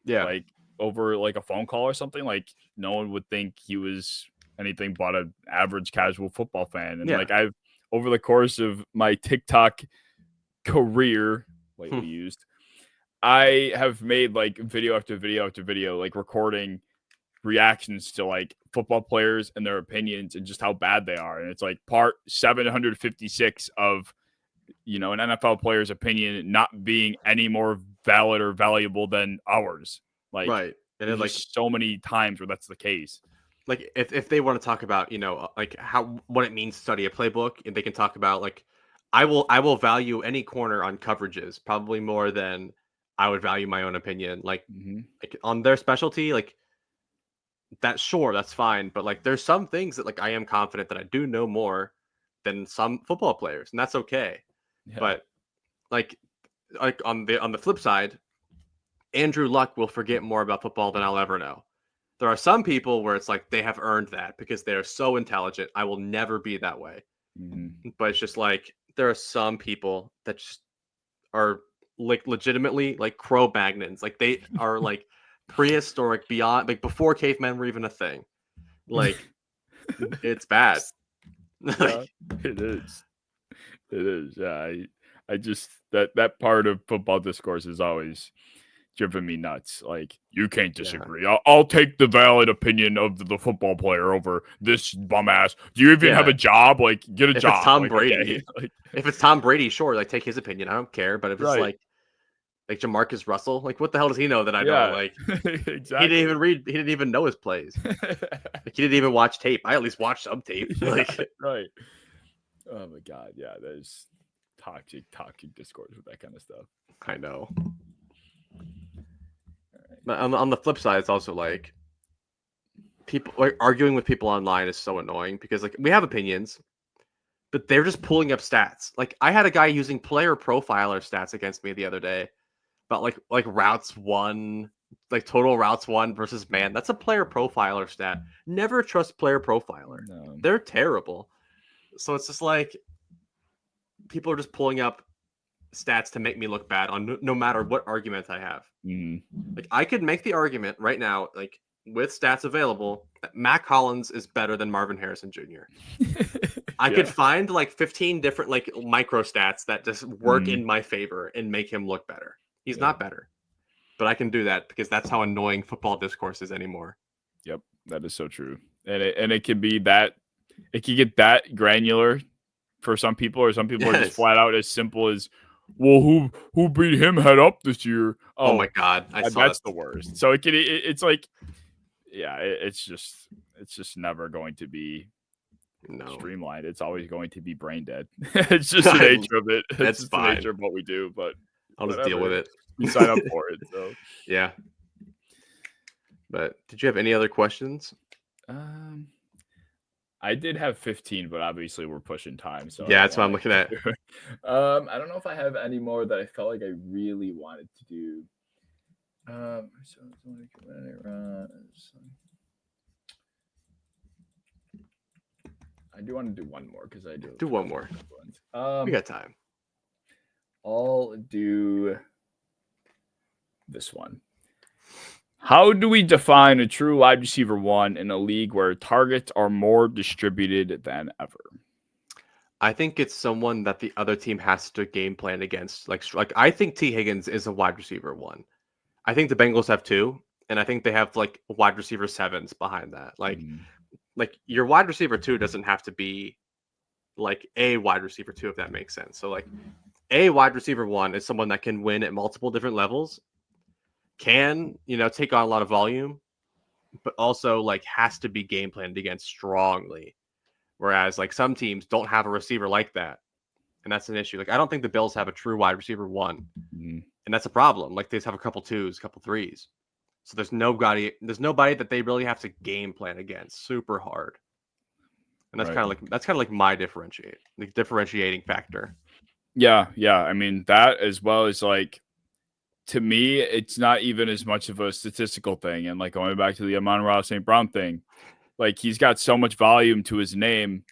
like over like a phone call or something, like no one would think he was anything but an average casual football fan. And like I've over the course of my TikTok career, lately used, I have made like video after video after video, like recording reactions to like football players and their opinions and just how bad they are. And it's like part 756 of an NFL player's opinion not being any more valid or valuable than ours. Like, right. And there's like so many times where that's the case. Like if they want to talk about, like what it means to study a playbook, and they can talk about like, I will value any corner on coverages probably more than I would value my own opinion. Like, like on their specialty, like that's fine. But like there's some things that like I am confident that I do know more than some football players, and that's okay. Yeah. But like on the flip side, Andrew Luck will forget more about football than I'll ever know. There are some people where it's like they have earned that because they are so intelligent. I will never be that way. But it's just like there are some people that just are like legitimately like Cro-Magnons. Like they are like prehistoric, beyond like before cavemen were even a thing. Like it's bad. Yeah, it is. It is. Yeah, I just that part of football discourse is always driven me nuts. Like, you can't disagree. Yeah. I'll take the valid opinion of the football player over this bum ass. Do you even have a job? Like, get a job. If it's Tom like, Brady, okay. Like, if it's Tom Brady, sure, like take his opinion. I don't care. But if it's like Jamarcus Russell, like what the hell does he know that I don't? Like, exactly. He didn't even read. He didn't even know his plays. Like, he didn't even watch tape. I at least watched some tape. Like, right. Oh my god, yeah, there's toxic discourse with that kind of stuff. I know. But on the flip side, it's also like people like arguing with people online is so annoying because like we have opinions, but they're just pulling up stats. Like I had a guy using player profiler stats against me the other day about like routes won, like total routes won versus man. That's a player profiler stat. Never trust player profiler. No. They're terrible. So it's just like people are just pulling up stats to make me look bad on no matter what argument I have. Like I could make the argument right now, like with stats available, that Mac Hollins is better than Marvin Harrison Jr. I could find like 15 different like micro stats that just work in my favor and make him look better. He's not better, but I can do that because that's how annoying football discourse is anymore. Yep, that is so true. And it can be that it can get that granular for some people, or some people are just flat out as simple as well, who beat him head up this year? Oh my God, I saw that's that. the worst. So it's like, yeah, it's just never going to be streamlined. It's always going to be brain dead. It's just the nature of it. It's That's just fine. the nature of what we do. But I'll just deal with it. We sign up for it. So yeah. But did you have any other questions? I did have 15, but obviously we're pushing time. So yeah, that's what I'm looking at. I don't know if I have any more that I felt like I really wanted to do. I do want to do one more because I do one more. We got time. I'll do this one. How do we define a true wide receiver one in a league where targets are more distributed than ever? I think it's someone that the other team has to game plan against. Like I think T. Higgins is a wide receiver one. I think the Bengals have two, and I think they have like wide receiver sevens behind that. Like your wide receiver two doesn't have to be like a wide receiver two, if that makes sense. So like a wide receiver one is someone that can win at multiple different levels, can, take on a lot of volume, but also like has to be game planned against strongly. Whereas like some teams don't have a receiver like that. And that's an issue. Like I don't think the Bills have a true wide receiver one. And that's a problem. Like they just have a couple twos, a couple threes. So there's nobody that they really have to game plan against super hard. And that's kind of like my differentiating factor. Yeah. I mean, that as well as like, to me, it's not even as much of a statistical thing. And like going back to the Amon-Ra St. Brown thing, like he's got so much volume to his name,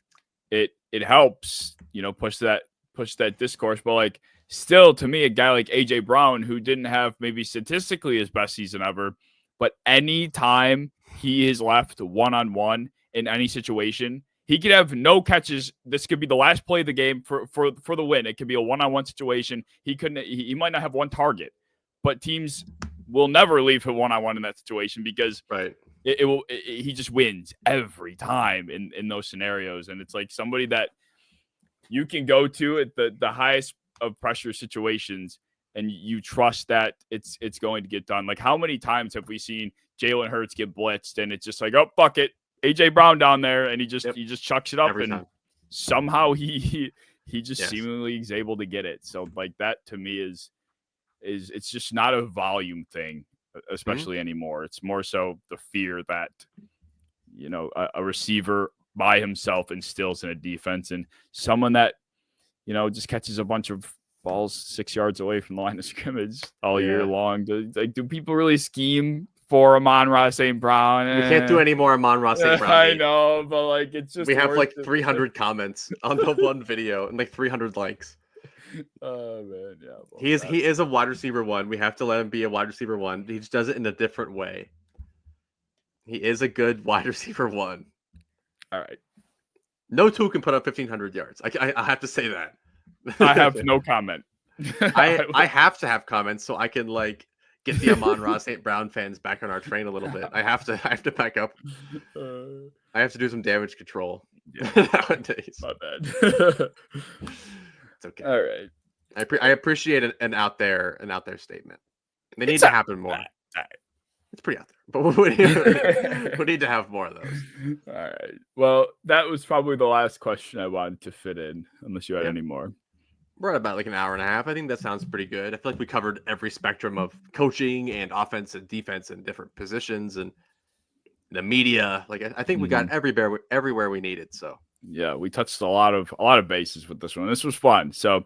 it helps, push that discourse. But like still, to me, a guy like AJ Brown, who didn't have maybe statistically his best season ever, but any time he is left one-on-one in any situation, he could have no catches. This could be the last play of the game for the win. It could be a one-on-one situation. He might not have one target, but teams will never leave him one-on-one in that situation because he just wins every time in those scenarios. And it's like somebody that you can go to at the highest of pressure situations and you trust that it's going to get done. Like how many times have we seen Jalen Hurts get blitzed and it's just like, oh, fuck it, AJ Brown down there, and he just chucks it up every and time. Somehow he just seemingly is able to get it. So like that to me is it's just not a volume thing, especially anymore. It's more so the fear that a receiver by himself instills in a defense, and someone that just catches a bunch of balls 6 yards away from the line of scrimmage all year long. Do people really scheme for Amon-Ra St. Brown? We can't do any more Amon-Ra St. Brown. I know, but like it's just we have like 300 comments on the one video and like 300 likes. Oh man, yeah. Well, he is a wide receiver one. We have to let him be a wide receiver one. He just does it in a different way. He is a good wide receiver one. All right. No two can put up 1,500 yards. I have to say that. I have no comment. I have to have comments so I can like get the Amon-Ra St. Brown fans back on our train a little bit. I have to back up. I have to do some damage control. Yeah. Nowadays. My bad. It's okay. All right. I appreciate an out there statement. They need to happen more. It's pretty out there, but we need to have more of those. All right. Well, that was probably the last question I wanted to fit in, unless you had any more. We're at about like an hour and a half. I think that sounds pretty good. I feel like we covered every spectrum of coaching and offense and defense and different positions and the media. Like I think we got everywhere we needed. So yeah, we touched a lot of bases with this one. This was fun. So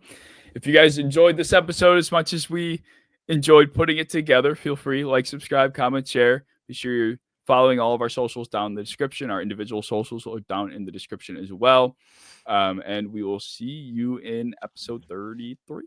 if you guys enjoyed this episode as much as we enjoyed putting it together, feel free to like, subscribe, comment, share. Be sure you're following all of our socials down in the description. Our individual socials are down in the description as well. And we will see you in episode 33.